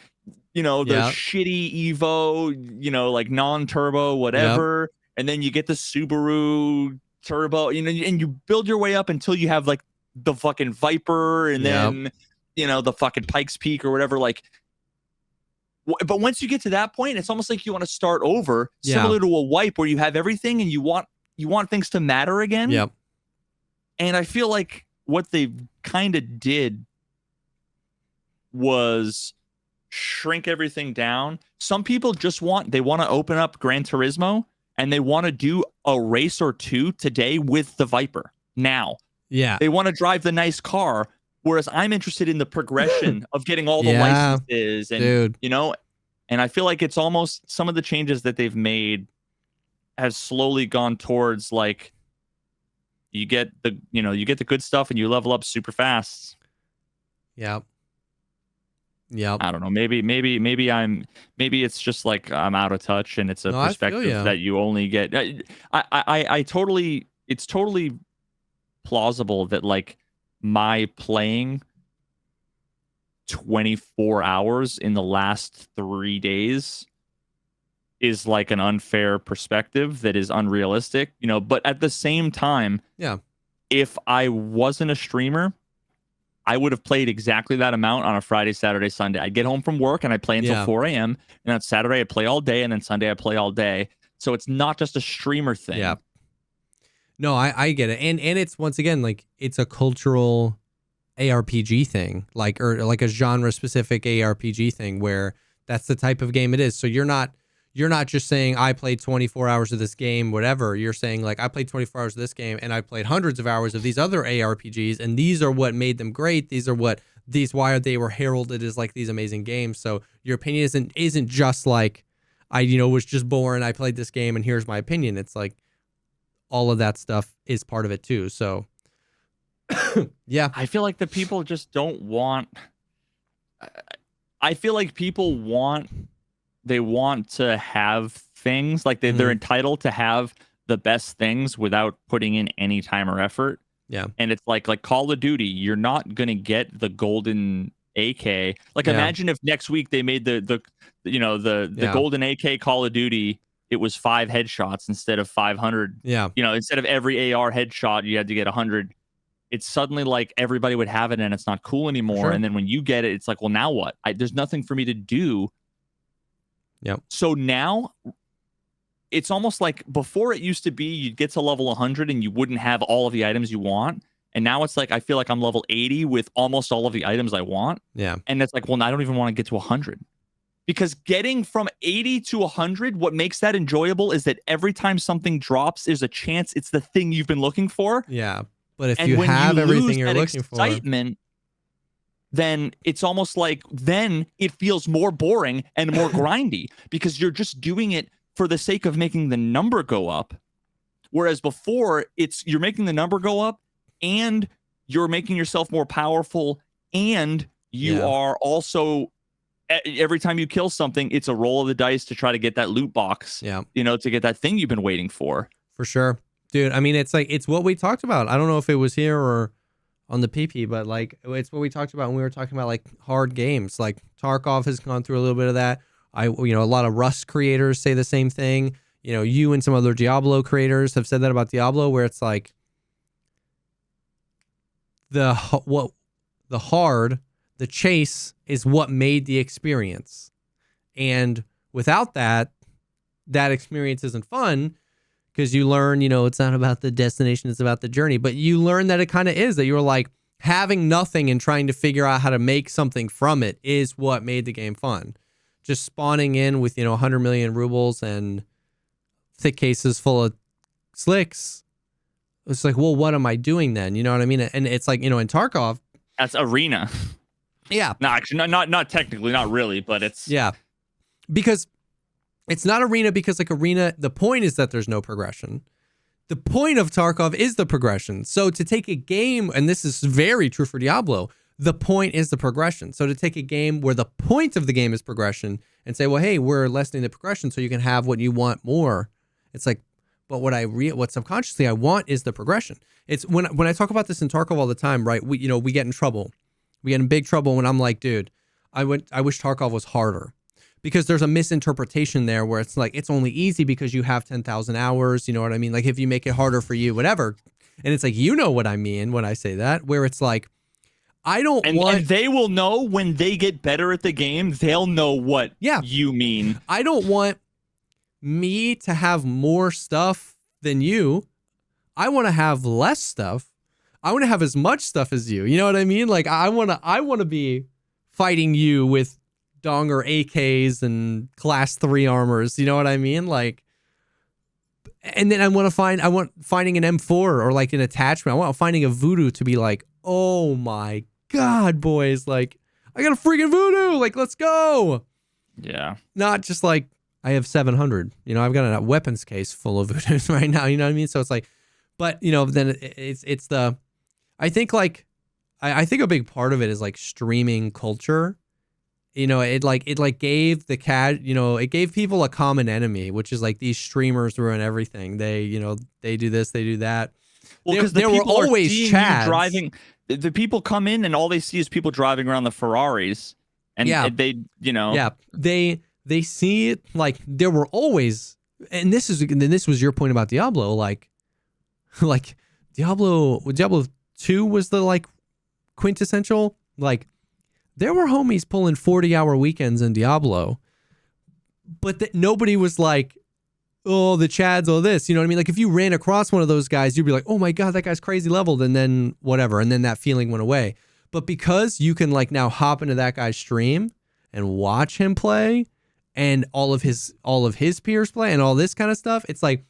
the shitty Evo, like non-turbo, whatever, and then you get the Subaru turbo, and you build your way up until you have like the fucking Viper, and then, the fucking Pikes Peak or whatever, like. But once you get to that point, it's almost like you want to start over, similar to a wipe where you have everything and you want things to matter again. Yep. And I feel like what they kind of did was shrink everything down. Some people just want to open up Gran Turismo and they want to do a race or two today with the Viper now. Yeah. They want to drive the nice car. Whereas I'm interested in the progression of getting all the licenses and, and I feel like it's almost some of the changes that they've made has slowly gone towards like, you get the good stuff and you level up super fast. Yeah. I don't know. Maybe it's just like I'm out of touch and it's a perspective that you only get. It's totally plausible that like, my playing 24 hours in the last 3 days is like an unfair perspective that is unrealistic, but at the same time, if I wasn't a streamer, I would have played exactly that amount on a Friday, Saturday, Sunday. I'd get home from work and I'd play until 4 a.m. And on Saturday, I'd play all day. And then Sunday, I'd play all day. So it's not just a streamer thing. Yeah. No, I get it. And it's once again, like it's a cultural ARPG thing, or like a genre specific ARPG thing where that's the type of game it is. So you're not just saying I played 24 hours of this game, whatever. You're saying like I played 24 hours of this game and I played hundreds of hours of these other ARPGs and these are what made them great. Why they were heralded as like these amazing games. So your opinion isn't just like I was just born, I played this game and here's my opinion. It's like all of that stuff is part of it too. So yeah, I feel like the people just don't want. I feel like people want to have things like they're entitled to have the best things without putting in any time or effort. Yeah, and it's like Call of Duty, you're not gonna get the golden AK. Like imagine if next week they made the golden AK Call of Duty. It was 5 headshots instead of 500. Yeah. Instead of every AR headshot, you had to get 100. It's suddenly like everybody would have it and it's not cool anymore. Sure. And then when you get it, it's like, well, now what? There's nothing for me to do. Yep. So now it's almost like before it used to be you'd get to level 100 and you wouldn't have all of the items you want. And now it's like I feel like I'm level 80 with almost all of the items I want. Yeah. And it's like, well, I don't even want to get to 100. Because getting from 80 to 100, what makes that enjoyable is that every time something drops, there's a chance it's the thing you've been looking for. Yeah, but if you have everything you're looking for, then it's almost like then it feels more boring and more grindy because you're just doing it for the sake of making the number go up. Whereas before, you're making the number go up, and you're making yourself more powerful, and you are also, every time you kill something, it's a roll of the dice to try to get that loot box. Yeah. To get that thing you've been waiting for. For sure. Dude, I mean, it's what we talked about. I don't know if it was here or on the PP, but like it's what we talked about when we were talking about like hard games. Like Tarkov has gone through a little bit of that. A lot of Rust creators say the same thing. You and some other Diablo creators have said that about Diablo, where it's like the chase is what made the experience. And without that experience isn't fun, because you learn, it's not about the destination, it's about the journey. But you learn that it kind of is, that you were like having nothing and trying to figure out how to make something from it is what made the game fun. Just spawning in with, 100 million rubles and thick cases full of slicks. It's like, well, what am I doing then? You know what I mean? And it's like, in Tarkov. That's arena. Yeah. No, actually, not technically, not really, but it's. Yeah. Because it's not arena, because like arena, the point is that there's no progression. The point of Tarkov is the progression. So to take a game, and this is very true for Diablo, the point is the progression. So to take a game where the point of the game is progression and say, well, hey, we're lessening the progression so you can have what you want more. It's like, but what subconsciously I want is the progression. It's when I talk about this in Tarkov all the time, right? We get in trouble. We get in big trouble when I'm like, dude, I wish Tarkov was harder. Because there's a misinterpretation there where it's like, it's only easy because you have 10,000 hours. You know what I mean? Like if you make it harder for you, whatever. And it's like, you know what I mean when I say that, where it's like, and they will know when they get better at the game, they'll know what you mean. I don't want me to have more stuff than you. I want to have less stuff. I want to have as much stuff as you. You know what I mean? Like I want to be fighting you with Donger AKs and class 3 armors. You know what I mean? Like, and then I want finding an M4 or like an attachment. I want finding a voodoo to be like, oh my God, boys, like I got a freaking voodoo. Like, let's go. Yeah. Not just like I have 700, I've got a weapons case full of voodoos right now. You know what I mean? So it's like, but then it's the, I think like, I think a big part of it is like streaming culture. It gave it gave people a common enemy, which is like these streamers ruin everything. They do this, they do that. Well, because there were always chads driving. The people come in and all they see is people driving around the Ferraris, and they see it. Like there were always, and this was your point about Diablo, like Diablo 2 was the like quintessential, like there were homies pulling 40-hour weekends in Diablo, but that nobody was like, oh, the Chads, oh, this, you know what I mean? Like if you ran across one of those guys, you'd be like, oh my God, that guy's crazy leveled. And then whatever. And then that feeling went away. But because you can like now hop into that guy's stream and watch him play and all of his peers play and all this kind of stuff, it's like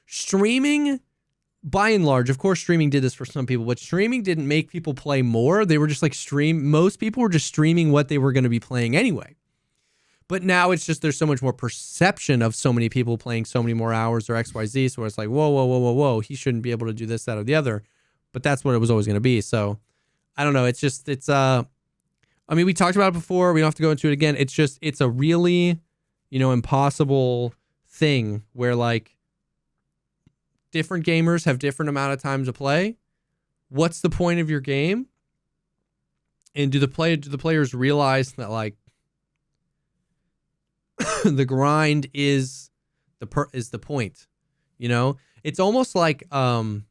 streaming, by and large, of course, streaming did this for some people, but streaming didn't make people play more. They were just like most people were just streaming what they were going to be playing anyway. But now it's just, there's so much more perception of so many people playing so many more hours or XYZ. So it's like, whoa. He shouldn't be able to do this, that, or the other. But that's what it was always going to be. So I don't know. I mean, we talked about it before. We don't have to go into it again. It's a really, impossible thing where like different gamers have different amount of time to play. What's the point of your game? And do the players realize that like, the grind is the point, it's almost like, what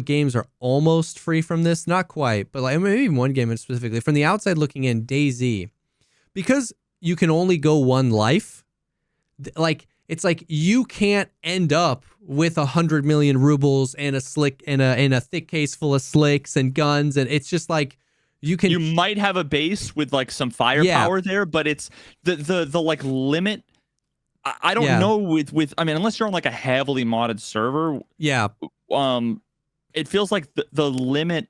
games are almost free from this? Not quite, but like maybe one game specifically from the outside looking in, DayZ, because you can only go one life. Like, it's like you can't end up with 100 million rubles and a thick case full of slicks and guns. And it's just like, you might have a base with like some firepower there, but it's the like limit. I don't know with I mean, unless you're on like a heavily modded server. Yeah. It feels like the limit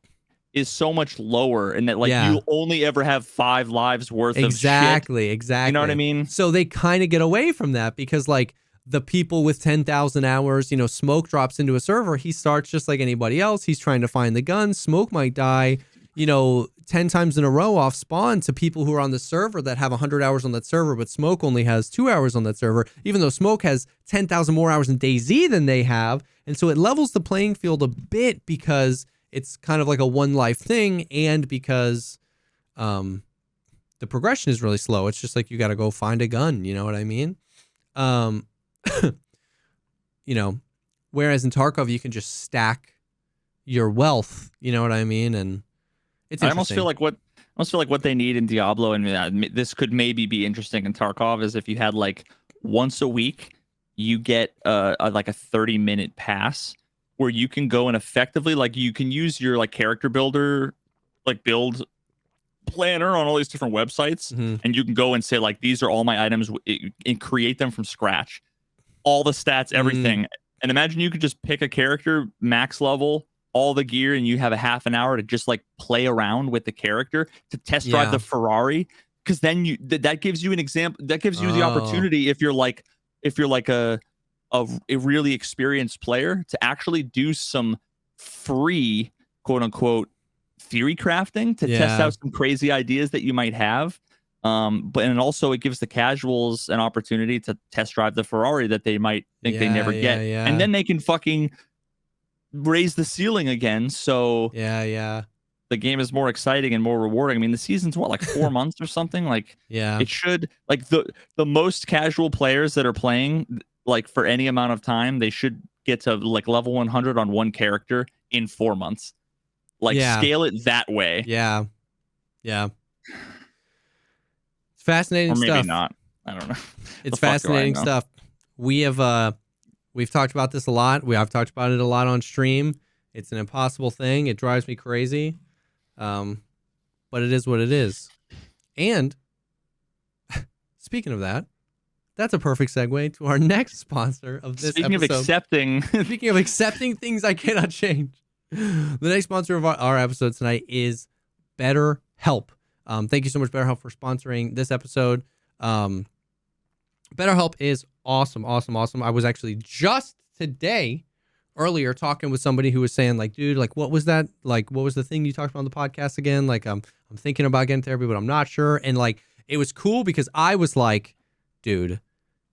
is so much lower, and that like you only ever have 5 lives worth of shit. Exactly. You know what I mean? So they kind of get away from that because like the people with 10,000 hours, Smoke drops into a server. He starts just like anybody else. He's trying to find the gun. Smoke might die, 10 times in a row off spawn to people who are on the server that have 100 hours on that server, but Smoke only has 2 hours on that server, even though Smoke has 10,000 more hours in DayZ than they have. And so it levels the playing field a bit because it's kind of like a one life thing, and because the progression is really slow. It's just like you got to go find a gun. You know what I mean? Whereas in Tarkov, you can just stack your wealth. You know what I mean? And it's I almost feel like what they need in Diablo, and this could maybe be interesting in Tarkov, is if you had like once a week, you get like a 30-minute pass where you can go and effectively, like, you can use your like character builder, like build planner on all these different websites, and you can go and say like, these are all my items, and create them from scratch, all the stats, everything. And imagine you could just pick a character, max level, all the gear, and you have a half an hour to just like play around with the character, to test drive the Ferrari, because then that gives you an example, that gives you the opportunity, if you're like a really experienced player, to actually do some free, quote unquote, theory crafting to test out some crazy ideas that you might have. And also it gives the casuals an opportunity to test drive the Ferrari that they might think they never get. And then they can fucking raise the ceiling again. So the game is more exciting and more rewarding. I mean, the season's what, like 4 months or something? Like, it should, like, the most casual players that are playing, like, for any amount of time, they should get to like level 100 on one character in 4 months. Like, scale it that way. Yeah. It's fascinating stuff. Or maybe not. I don't know. It's fascinating stuff. We've talked about this a lot. I've talked about it a lot on stream. It's an impossible thing. It drives me crazy. But it is what it is. And speaking of that, that's a perfect segue to our next sponsor of this episode. Speaking of accepting things I cannot change. The next sponsor of our episode tonight is BetterHelp. Thank you so much, BetterHelp, for sponsoring this episode. BetterHelp is awesome. I was actually just earlier talking with somebody who was saying, like, dude, like, what was that? Like, what was the thing you talked about on the podcast again? Like, I'm thinking about getting therapy, but I'm not sure. And like, it was cool because I was like, dude,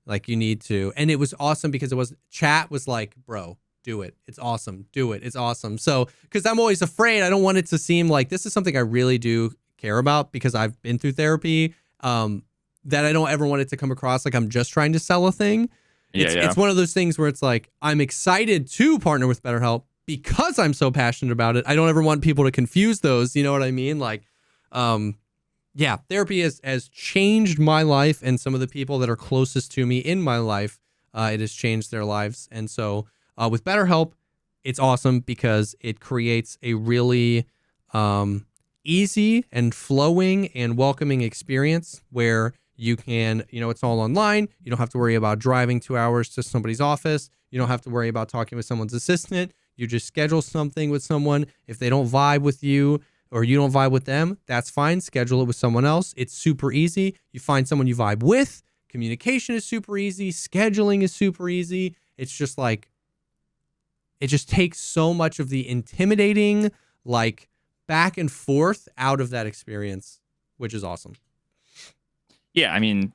like, you need to. And it was awesome because chat was like, bro, do it. It's awesome. Do it. It's awesome. So, because I'm always afraid, I don't want it to seem like this is something I really do care about because I've been through therapy, that I don't ever want it to come across like I'm just trying to sell a thing. It's one of those things where it's like, I'm excited to partner with BetterHelp because I'm so passionate about it. I don't ever want people to confuse those. You know what I mean? Like, therapy has changed my life, and some of the people that are closest to me in my life, it has changed their lives. And so with BetterHelp, it's awesome because it creates a really easy and flowing and welcoming experience where you can, it's all online. You don't have to worry about driving 2 hours to somebody's office. You don't have to worry about talking with someone's assistant. You just schedule something with someone. If they don't vibe with you or you don't vibe with them, that's fine. Schedule it with someone else. It's super easy. You find someone you vibe with. Communication is super easy. Scheduling is super easy. It's just like, it just takes so much of the intimidating, like, back and forth out of that experience, which is awesome. Yeah, I mean,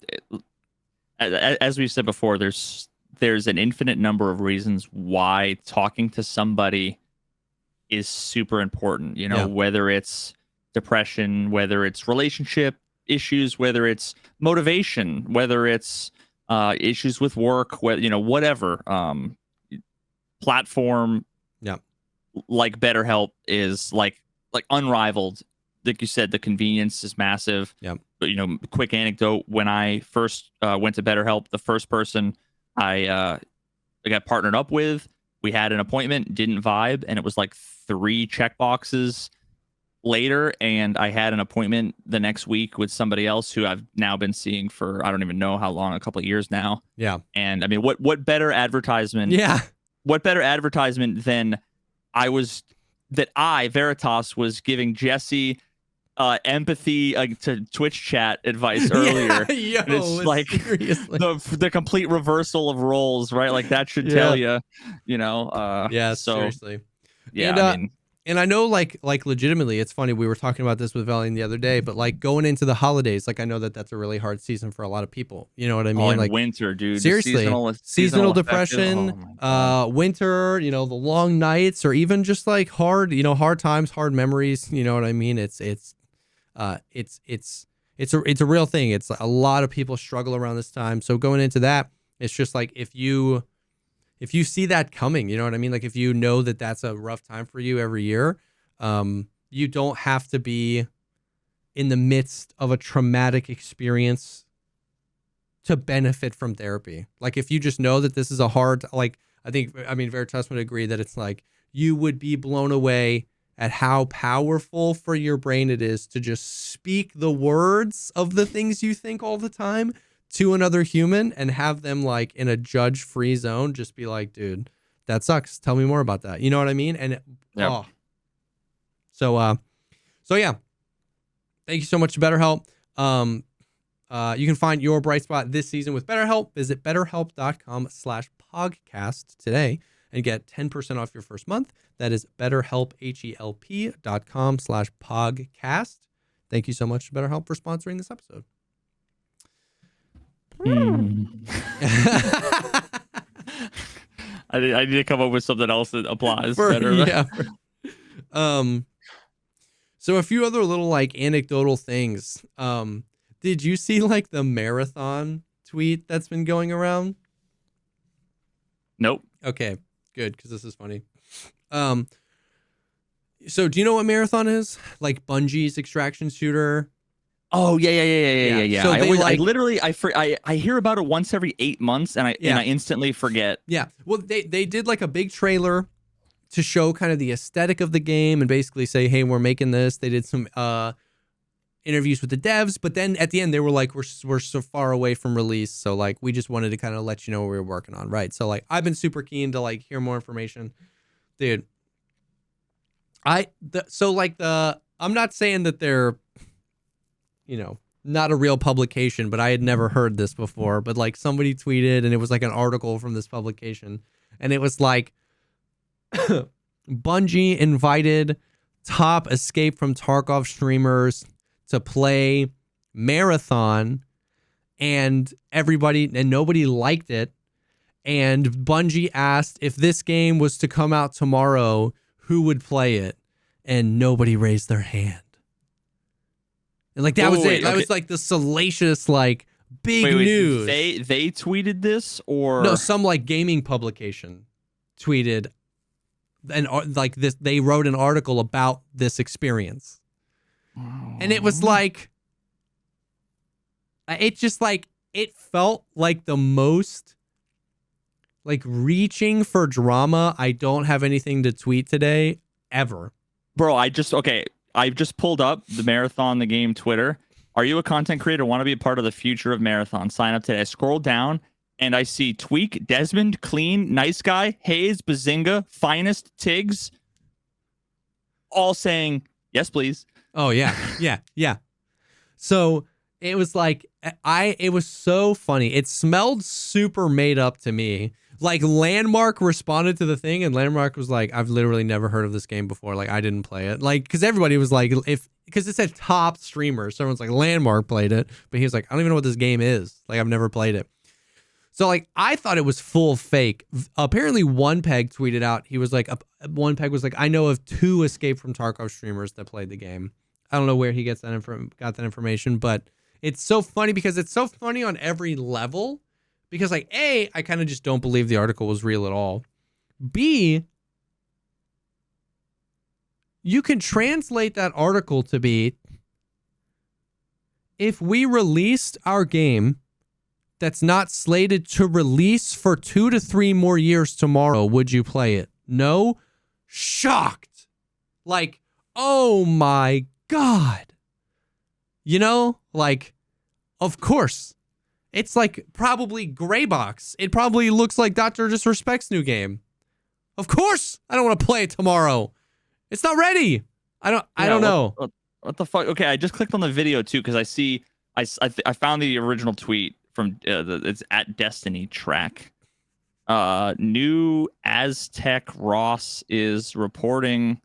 as we said before, there's an infinite number of reasons why talking to somebody is super important. Whether it's depression, whether it's relationship issues, whether it's motivation, whether it's issues with work, whatever. Platform, like BetterHelp is like unrivaled. Like you said, the convenience is massive. But, quick anecdote, when I first went to BetterHelp, the first person I got partnered up with, we had an appointment, didn't vibe, and it was like 3 checkboxes later, and I had an appointment the next week with somebody else who I've now been seeing for I don't even know how long, a couple of years now. And I mean, what better advertisement? What better advertisement than Veritas was giving Jesse empathy to Twitch chat advice earlier. Yo, and it's like seriously. the complete reversal of roles, right? Like that should tell you, Yeah, so seriously. yeah, And I mean, and I know like legitimately, it's funny. We were talking about this with Valiant the other day, but like going into the holidays, like I know that's a really hard season for a lot of people. You know what I mean? and Like winter, dude. seriously, seasonal depression, winter. The long nights, or even just like hard times, hard memories. You know what I mean? It's a real thing. It's a lot of people struggle around this time. So going into that, it's just like if you see that coming, you know what I mean? Like if you know that that's a rough time for you every year, you don't have to be in the midst of a traumatic experience to benefit from therapy. Like if you just know that this is a hard, like Veritas would agree that it's like you would be blown away at how powerful for your brain it is to just speak the words of the things you think all the time to another human and have them like in a judge-free zone just be like, dude, that sucks. Tell me more about that. You know what I mean? And so yeah. Thank you so much to BetterHelp. You can find your bright spot this season with BetterHelp. Visit betterhelp.com/pogcast today and get 10% off your first month. That is BetterHelp, HELP.com/pogcast. Thank you so much to BetterHelp for sponsoring this episode. I need to come up with something else that applies better. Yeah. So a few other little like anecdotal things. Did you see like the marathon tweet that's been going around? Nope. Okay, good, because this is funny. So do you know what marathon is? Like Bungie's extraction shooter. Oh yeah. So I hear about it once every 8 months, and I instantly forget. Yeah. Well, they did like a big trailer to show kind of the aesthetic of the game and basically say, hey, we're making this. They did some interviews with the devs, but then at the end they were like, we're so far away from release, so like we just wanted to kind of let you know what we were working on, right? So like I've been super keen to like hear more information, dude. I'm not saying that they're not a real publication, but I had never heard this before. But like somebody tweeted, and it was like an article from this publication, and it was like Bungie invited top Escape from Tarkov streamers to play Marathon, and nobody liked it. And Bungie asked if this game was to come out tomorrow, who would play it, and nobody raised their hand. And like that was it. That was like the salacious, like big news. They tweeted this, or no? Some like gaming publication tweeted, and like this, they wrote an article about this experience, and it was like, it felt like the most like reaching for drama. I don't have anything to tweet today ever, bro. I've just pulled up the Marathon the game Twitter. Are you a content creator? Want to be a part of the future of Marathon? Sign up today. I scroll down and I see Tweak, Desmond, Clean, Nice Guy, Hayes, Bazinga, Finest, Tiggs, all saying yes, please. Oh yeah. So it was like it was so funny. It smelled super made up to me. Like Landmark responded to the thing, and Landmark was like, I've literally never heard of this game before. Like I didn't play it. Like, because everybody was like, because it said top streamer. So everyone's like, Landmark played it. But he was like, I don't even know what this game is. Like I've never played it. So like I thought it was full fake. Apparently One Peg tweeted out, he was like, One Peg was like, I know of 2 Escape from Tarkov streamers that played the game. I don't know where he got that information, but it's so funny because it's so funny on every level. Because like A, I kind of just don't believe the article was real at all. B, you can translate that article to be, if we released our game that's not slated to release for 2 to 3 more years tomorrow, would you play it? No? Shocked. Like, oh my God. Like, of course. It's like probably Greybox. It probably looks like Dr. Disrespect's new game. Of course, I don't want to play it tomorrow. It's not ready. I don't know. What the fuck? Okay, I just clicked on the video too because I see I found the original tweet from it's at Destiny Track. New Aztec Ross is reporting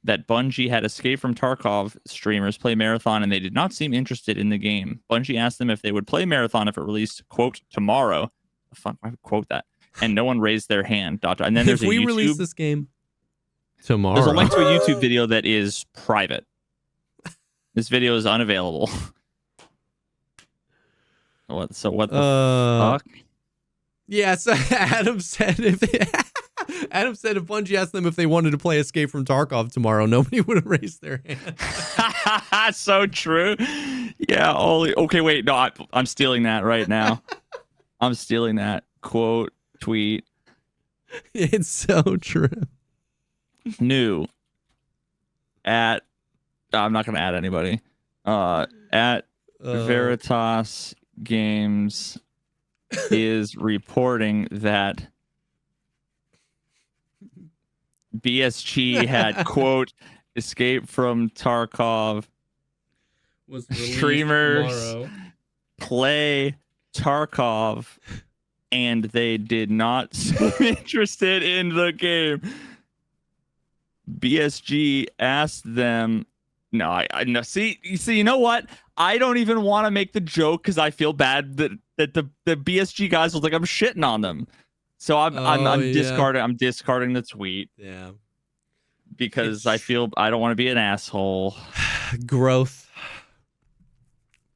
that Bungie had escaped from Tarkov streamers play Marathon and they did not seem interested in the game. Bungie asked them if they would play Marathon if it released, quote, tomorrow. The fuck, I would quote that. And no one raised their hand. And then there's if we release this game tomorrow, there's a link to a YouTube video that is private. This video is unavailable. What the fuck? Yeah, so Adam said if Bungie asked them if they wanted to play Escape from Tarkov tomorrow, nobody would have raised their hand. So true. Yeah. Okay. Wait. No, I'm stealing that right now. I'm stealing that quote tweet. It's so true. New. I'm not gonna add anybody. At Veritas Games is reporting that BSG had quote escaped from Tarkov. Was streamers tomorrow. Play Tarkov and they did not seem interested in the game. BSG asked them. No, I know. See, you know what? I don't even want to make the joke because I feel bad that the BSG guys was like I'm shitting on them. So I'm discarding. I'm discarding the tweet. Yeah. Because I don't want to be an asshole. Growth.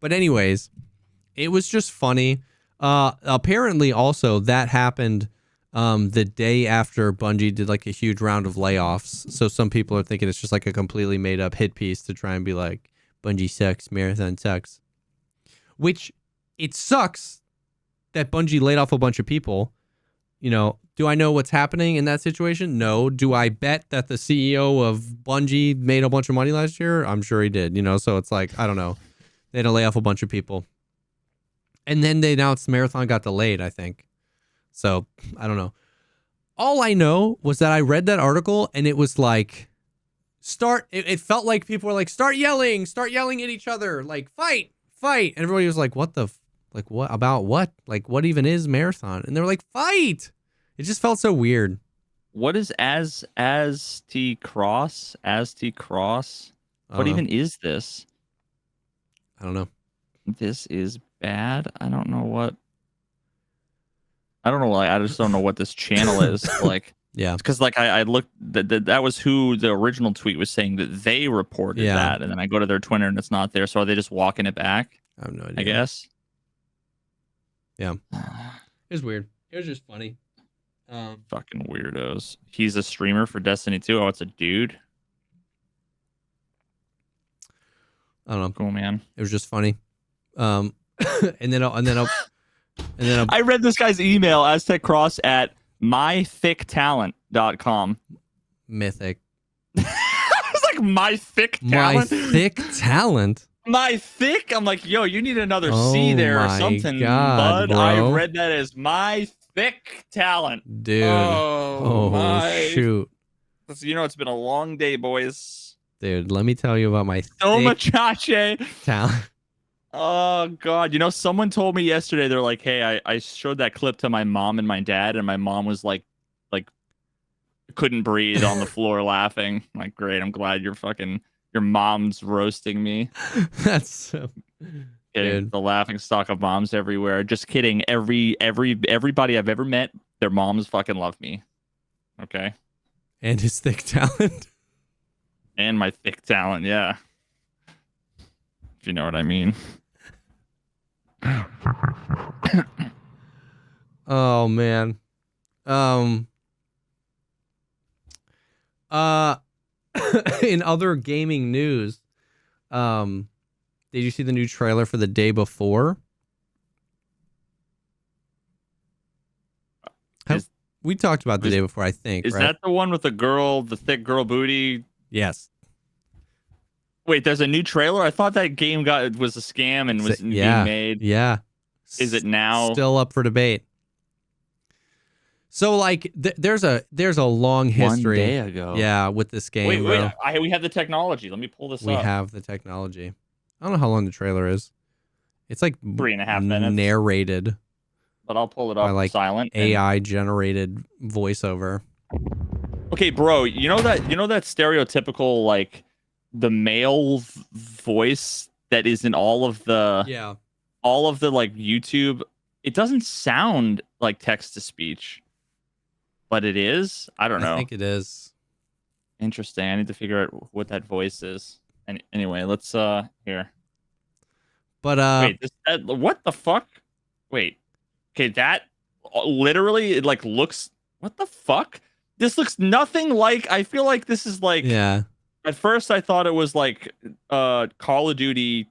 But anyways, it was just funny. Apparently, also that happened the day after Bungie did like a huge round of layoffs. So some people are thinking it's just like a completely made up hit piece to try and be like, Bungie sucks, Marathon sucks. Which it sucks that Bungie laid off a bunch of people. You know, do I know what's happening in that situation? No. Do I bet that the CEO of Bungie made a bunch of money last year? I'm sure he did, you know, so it's like, I don't know. They had to lay off a bunch of people. And then they announced Marathon got delayed, I think. So, I don't know. All I know was that I read that article and it was like, it felt like people were like, start yelling at each other, like, fight. And everybody was like, what about what? Like, what even is Marathon? And they were like, fight. It just felt so weird. What is Asti Cross? What even is this? I don't know. This is bad. I don't know. Like, I just don't know what this channel is. Like, yeah. Because like I looked, that was who the original tweet was saying that they reported that, and then I go to their Twitter and it's not there. So are they just walking it back? I have no idea. I guess. Yeah. It was weird. It was just funny. Fucking weirdos. He's a streamer for Destiny 2. Oh, it's a dude. I don't know. Cool, man. It was just funny. And then I read this guy's email, Aztec Cross at mythicktalent.com. Mythic. It's like my thick talent. My thick talent. My thick. I'm like, yo, you need another C there or something, bud. Bro. I read that as my thick talent, dude. Oh shoot. You know, it's been a long day, boys. Dude, let me tell you about my Machache talent. Oh god, you know, someone told me yesterday, they're like, hey, I showed that clip to my mom and my dad, and my mom was like couldn't breathe on the floor laughing. I'm like, great, I'm glad your mom's roasting me. That's so kidding. The laughing stock of moms everywhere. Just kidding. Everybody I've ever met, their moms fucking love me. Okay. And his thick talent. And my thick talent, yeah. If you know what I mean. Oh man. In other gaming news, did you see the new trailer for The Day Before? We talked about The Day Before, I think. Is right? that the one with the thick girl booty? Yes. Wait, there's a new trailer? I thought that game was a scam and was being made. Yeah. Is it now? Still up for debate. So like there's a long history. 1 day ago. Yeah, with this game. Wait, bro. we have the technology. Let me pull this up. We have the technology. I don't know how long the trailer is. It's like 3.5 minutes. Narrated. But I'll pull it up by like silent. AI generated voiceover. Okay, bro, you know that stereotypical like the male voice that is in all of the like YouTube. It doesn't sound like text to speech, but it is. I don't know. I think it is. Interesting. I need to figure out what that voice is. And anyway, let's here. But wait, what the fuck? Wait. Okay, that literally it like looks. What the fuck? This looks nothing like. I feel like this is like. Yeah. At first, I thought it was like Call of Duty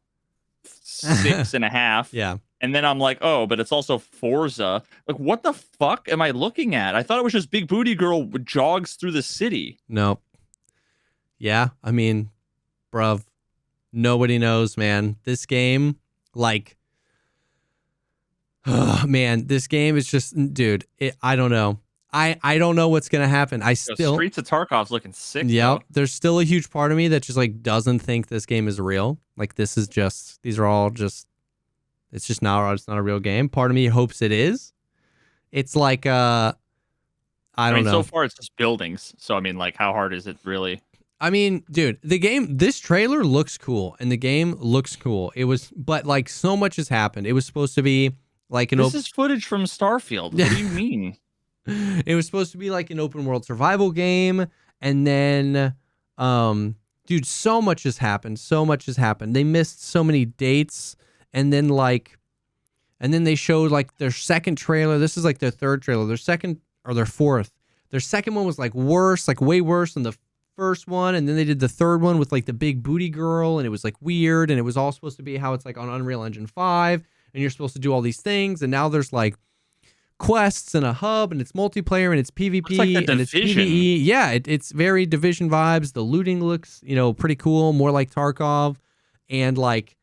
6.5. Yeah. And then I'm like, oh, but it's also Forza. Like, what the fuck am I looking at? I thought it was just Big Booty Girl jogs through the city. Nope. Yeah, I mean, bruv, nobody knows, man. This game, like, oh, man, this game is just, dude, I don't know. I don't know what's gonna happen. Streets of Tarkov's looking sick. Yeah, there's still a huge part of me that just like doesn't think this game is real. Like these are all just, it's not a real game. Part of me hopes it is. It's like I don't know. So far it's just buildings. So I mean, like, how hard is it really? I mean, dude, this trailer looks cool, and the game looks cool. But like so much has happened. It was supposed to be like this is footage from Starfield. What do you mean? It was supposed to be like an open world survival game, and then dude, so much has happened. They missed so many dates, and then they showed like their second trailer. This is like their third trailer. Their second or their fourth. Their second one was like worse, like way worse than the first one, and then they did the third one with like the big booty girl, and it was like weird, and it was all supposed to be how it's like on Unreal Engine 5, and you're supposed to do all these things, and now there's like quests and a hub, and it's multiplayer, and it's PvP, like and it's PvE. Yeah, it's very Division vibes. The looting looks, pretty cool, more like Tarkov, and like,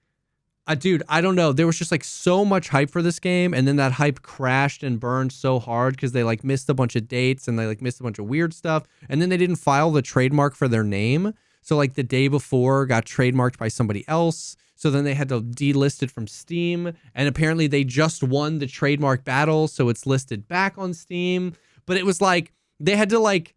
dude, I don't know. There was just like so much hype for this game, and then that hype crashed and burned so hard because they like missed a bunch of dates and they like missed a bunch of weird stuff, and then they didn't file the trademark for their name. So like the day before got trademarked by somebody else. So then they had to delist it from Steam, and apparently they just won the trademark battle, so it's listed back on Steam. But it was like they had to like,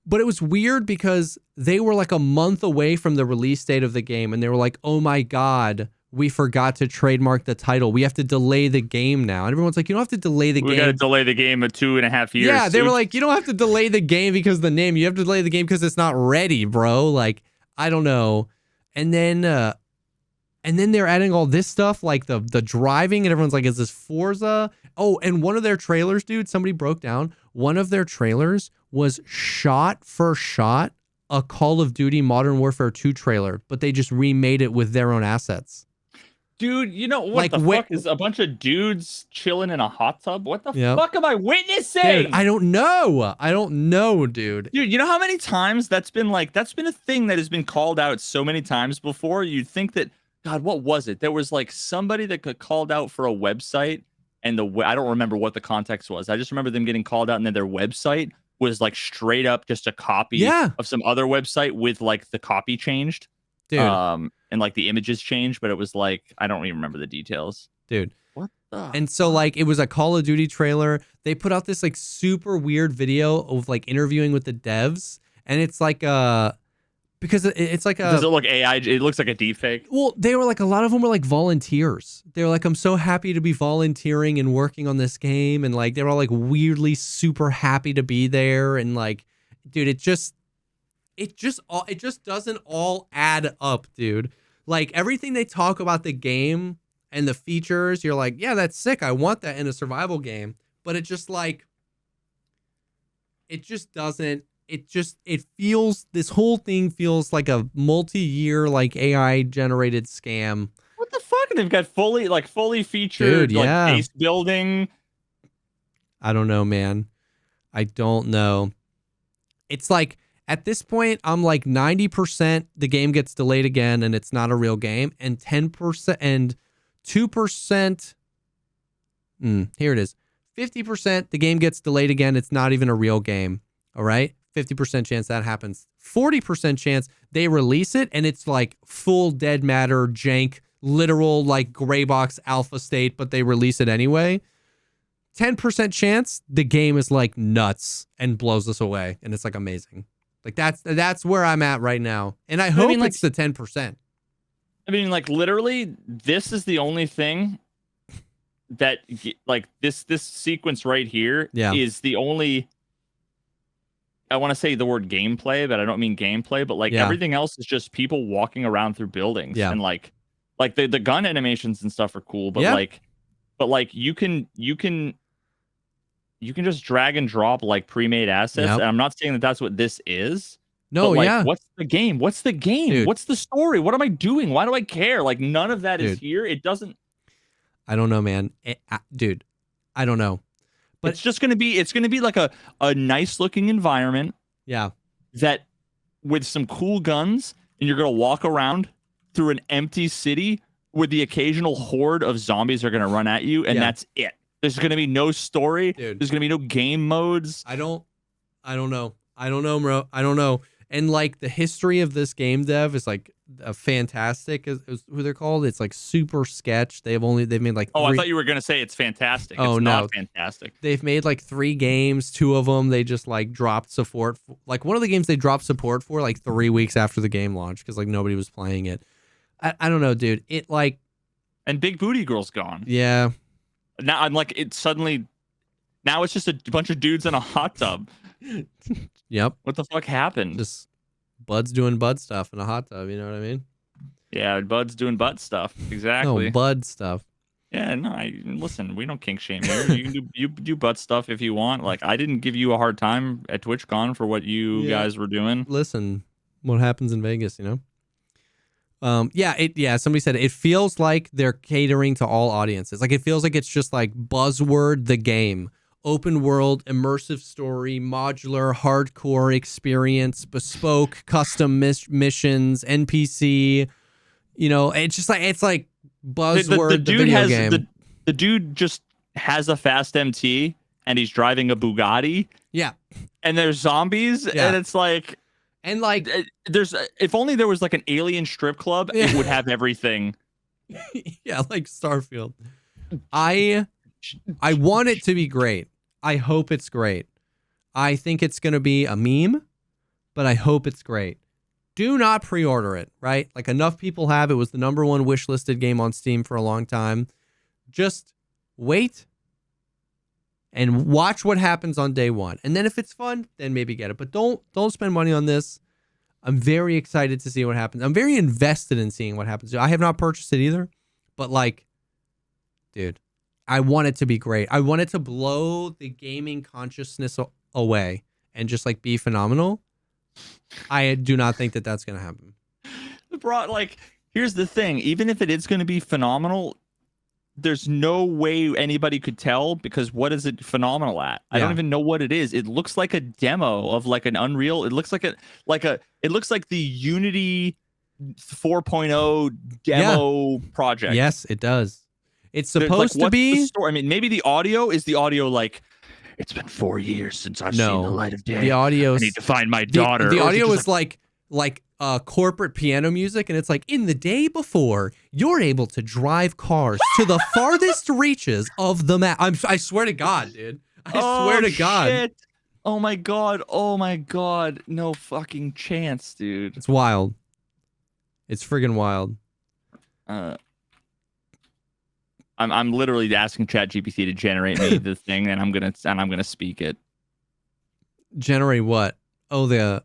but it was weird because they were like a month away from the release date of the game, and they were like, "Oh my god, we forgot to trademark the title. We have to delay the game now." And everyone's like, "You don't have to delay the game. We got to delay the game 2.5 years." Yeah, they were like, "You don't have to delay the game because of the name. You have to delay the game because it's not ready, bro." Like, I don't know. And then they're adding all this stuff like the driving, and everyone's like, "Is this Forza?" Oh, and one of their trailers, dude, somebody broke down. One of their trailers was shot for shot a Call of Duty Modern Warfare 2 trailer, but they just remade it with their own assets. Dude, you know what the fuck is a bunch of dudes chilling in a hot tub? What the fuck am I witnessing? Dude, I don't know, dude. Dude, you know how many times that's been a thing that has been called out so many times before? You'd think that, God, what was it? There was like somebody that got called out for a website, and I don't remember what the context was. I just remember them getting called out, and then their website was like straight up just a copy of some other website with like the copy changed. Dude. And like the images changed, but it was like, I don't even remember the details. Dude. What the? And so like it was a Call of Duty trailer. They put out this like super weird video of like interviewing with the devs, and it's like because it's like does it look AI? It looks like a deepfake. Well, they were like, a lot of them were like volunteers. They were like, "I'm so happy to be volunteering and working on this game," and like they were all like weirdly super happy to be there, and like, dude, it just doesn't all add up, dude. Like everything they talk about the game and the features, you're like, yeah, that's sick. I want that in a survival game. But it just like, it just doesn't, it feels, this whole thing feels like a multi-year, like AI generated scam. What the fuck? And they've got fully featured, dude, yeah. Like base building. I don't know, man. I don't know. It's like, at this point, I'm like 90% the game gets delayed again and it's not a real game, and 10% and 2%. Here it is. 50% the game gets delayed again. It's not even a real game. All right. 50% chance that happens. 40% chance they release it and it's like full dead matter, jank, literal like gray box alpha state, but they release it anyway. 10% chance the game is like nuts and blows us away. And it's like amazing. Like that's where I'm at right now. And I hope it's the 10%. I mean, like literally, this is the only thing that like this sequence right here is the only, I want to say the word gameplay, but I don't mean gameplay, but like everything else is just people walking around through buildings and like the gun animations and stuff are cool, but like you can just drag and drop like pre-made assets. And I'm not saying that that's what this is. No, but like, what's the game? What's the game? Dude. What's the story? What am I doing? Why do I care? Like none of that is here. It doesn't. I don't know, man. Dude, I don't know. But it's gonna be like a nice looking environment. Yeah. That with some cool guns, and you're gonna walk around through an empty city where the occasional horde of zombies are gonna run at you, and that's it. There's gonna be no story. Dude. There's gonna be no game modes. I don't know. Bro. I don't know. And like the history of this game dev is like fantastic is who they're called. It's like super sketch. They've made like I thought you were gonna say it's fantastic. Oh, it's no. Not fantastic. They've made like 3 games. 2 of them they just like dropped support for. Like one of the games they dropped support for like 3 weeks after the game launched because like nobody was playing it. I don't know, dude. It like, and Big Booty Girl's gone. Yeah. Now I'm like it's suddenly. Now it's just a bunch of dudes in a hot tub. Yep. What the fuck happened? Just Bud's doing Bud stuff in a hot tub. You know what I mean? Yeah, Bud's doing butt stuff. Exactly. No, Bud stuff. Yeah, no. Listen, we don't kink shame here. You can do butt stuff if you want. Like I didn't give you a hard time at TwitchCon for what you guys were doing. Listen, what happens in Vegas, you know? Somebody said it feels like they're catering to all audiences. Like it feels like it's just like buzzword the game. Open world, immersive story, modular, hardcore experience, bespoke, custom missions, NPC. You know, it's just like buzzword. The dude has game. The dude just has a fast MT and he's driving a Bugatti. Yeah, and there's zombies, and it's like, and like there's if only there was like an alien strip club, it would have everything. Yeah, like Starfield. I want it to be great. I hope it's great. I think it's going to be a meme, but I hope it's great. Do not pre-order it, right? Like enough people have. It was the #1 wish-listed game on Steam for a long time. Just wait and watch what happens on day 1. And then if it's fun, then maybe get it. But don't spend money on this. I'm very excited to see what happens. I'm very invested in seeing what happens. I have not purchased it either, but like, dude, I want it to be great. I want it to blow the gaming consciousness away and just like be phenomenal. I do not think that that's going to happen. Like, here's the thing. Even if it is going to be phenomenal, there's no way anybody could tell because what is it phenomenal at? I don't even know what it is. It looks like a demo of like an Unreal. It looks like it looks like the Unity 4.0 demo project. Yes, it does. It's supposed to be. I mean, maybe the audio like, it's been 4 years since I've seen the light of day. The audio. I need to find my daughter. The audio is like corporate piano music, and it's like in the day before you're able to drive cars to the farthest reaches of the map. I swear to God, dude. I swear to God. Shit. Oh my God. No fucking chance, dude. It's wild. It's friggin' wild. I'm literally asking ChatGPT to generate me the thing, and I'm gonna speak it. Generate what? Oh, the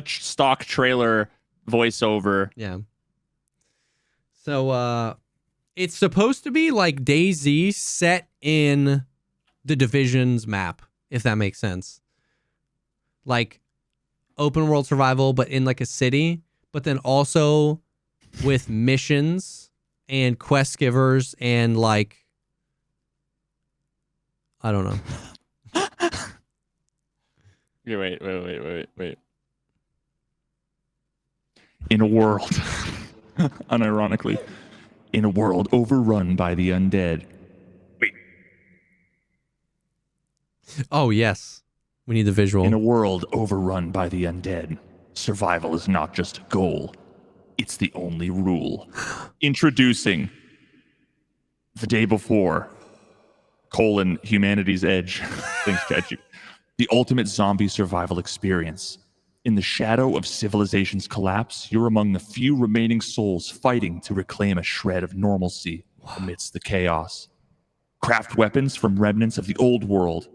stock trailer voiceover. Yeah. So it's supposed to be like DayZ set in the Division's map, if that makes sense. Like open world survival, but in like a city, but then also with missions and quest givers and like, I don't know. Yeah, wait. In a world, unironically, in a world overrun by the undead, Oh, yes. We need the visual. In a world overrun by the undead, survival is not just a goal. It's the only rule. Introducing The Day Before, Humanity's Edge. Thanks, Chatty. The ultimate zombie survival experience. In the shadow of civilization's collapse, you're among the few remaining souls fighting to reclaim a shred of normalcy amidst the chaos. Craft weapons from remnants of the old world.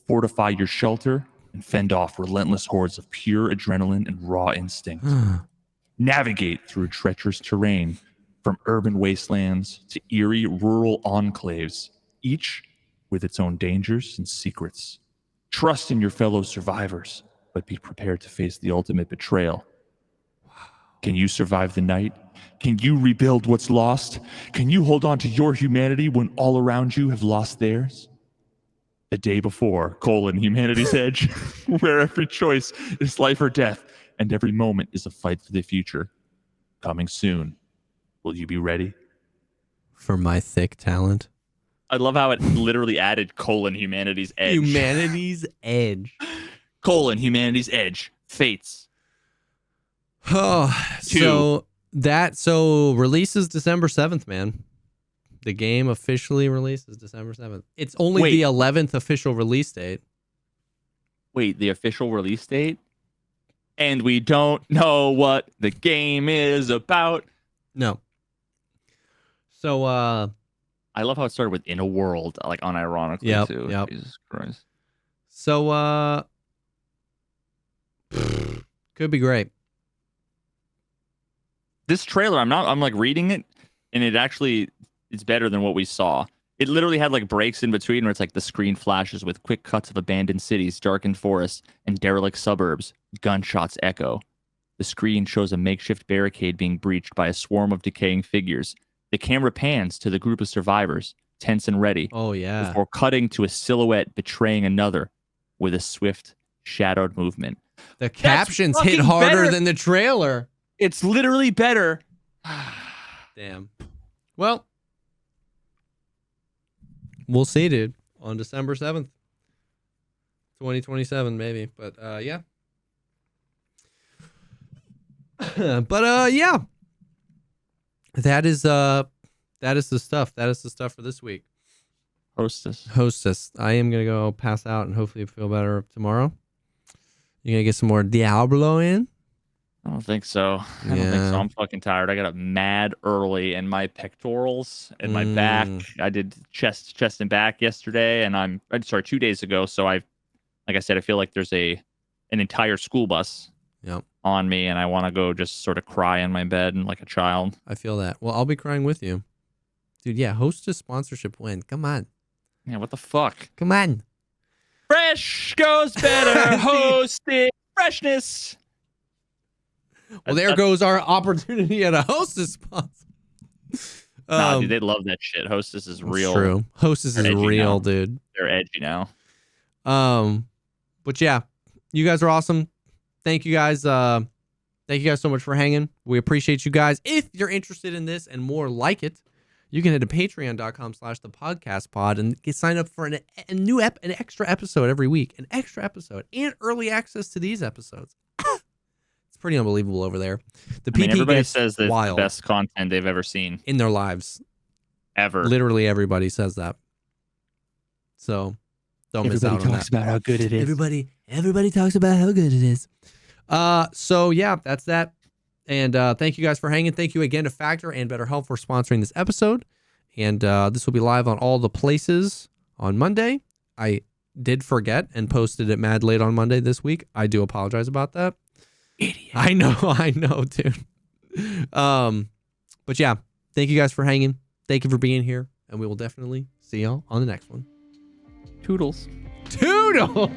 Fortify your shelter and fend off relentless hordes of pure adrenaline and raw instinct. Navigate through treacherous terrain, from urban wastelands to eerie rural enclaves, each with its own dangers and secrets. Trust in your fellow survivors, but be prepared to face the ultimate betrayal. Can you survive the night? Can you rebuild what's lost? Can you hold on to your humanity when all around you have lost theirs? The Day Before, Humanity's Edge, where every choice is life or death, and every moment is a fight for the future. Coming soon. Will you be ready? For my thick talent. I love how it literally added Humanity's Edge. Humanity's Edge. Humanity's Edge. Fates. Oh, so releases December 7th, man. The game officially releases December 7th. It's only the 11th official release date. Wait, the official release date? And we don't know what the game is about. No. So, I love how it started with In a World, like unironically too. Yep. Jesus Christ. So, could be great. This trailer, I'm like reading it, and it's better than what we saw. It literally had like breaks in between where it's like the screen flashes with quick cuts of abandoned cities, darkened forests, and derelict suburbs. Gunshots echo. The screen shows a makeshift barricade being breached by a swarm of decaying figures. The camera pans to the group of survivors, tense and ready. Oh, yeah. Before cutting to a silhouette betraying another with a swift, shadowed movement. The captions hit harder than the trailer. It's literally better. Damn. Well, we'll see, dude, on December 7th. 2027, maybe. But, yeah. But, yeah. That is the stuff. That is the stuff for this week. Hostess. I am going to go pass out and hopefully feel better tomorrow. You going to get some more Diablo in? I don't think so. I don't think so. I'm fucking tired. I got up mad early, and my pectorals and my back. I did chest and back yesterday, and 2 days ago. So like I said, I feel like there's an entire school bus on me, and I want to go just sort of cry in my bed and like a child. I feel that. Well, I'll be crying with you, dude. Yeah, Hostess sponsorship win. Come on. Yeah, what the fuck? Come on. Fresh goes better. Hosted freshness. Well, there goes our opportunity at a Hostess sponsor. Nah, dude, they love that shit. Hostess is real. True. Hostess is real, now. Dude. They're edgy now. But yeah, you guys are awesome. Thank you guys. Thank you guys so much for hanging. We appreciate you guys. If you're interested in this and more like it, you can head to patreon.com/thepodcastpod and get signed up for an extra episode every week, an extra episode and early access to these episodes. It's pretty unbelievable over there. Everybody says that it's the best content they've ever seen in their lives. Ever. Literally everybody says that. So don't miss out on that. Everybody talks about how good it is. Everybody talks about how good it is. So yeah, that's that. And thank you guys for hanging. Thank you again to Factor and BetterHelp for sponsoring this episode. And this will be live on all the places on Monday. I did forget and posted it mad late on Monday this week. I do apologize about that. Idiot. I know, dude. But yeah, thank you guys for hanging. Thank you for being here. And we will definitely see y'all on the next one. Toodles. Toodles!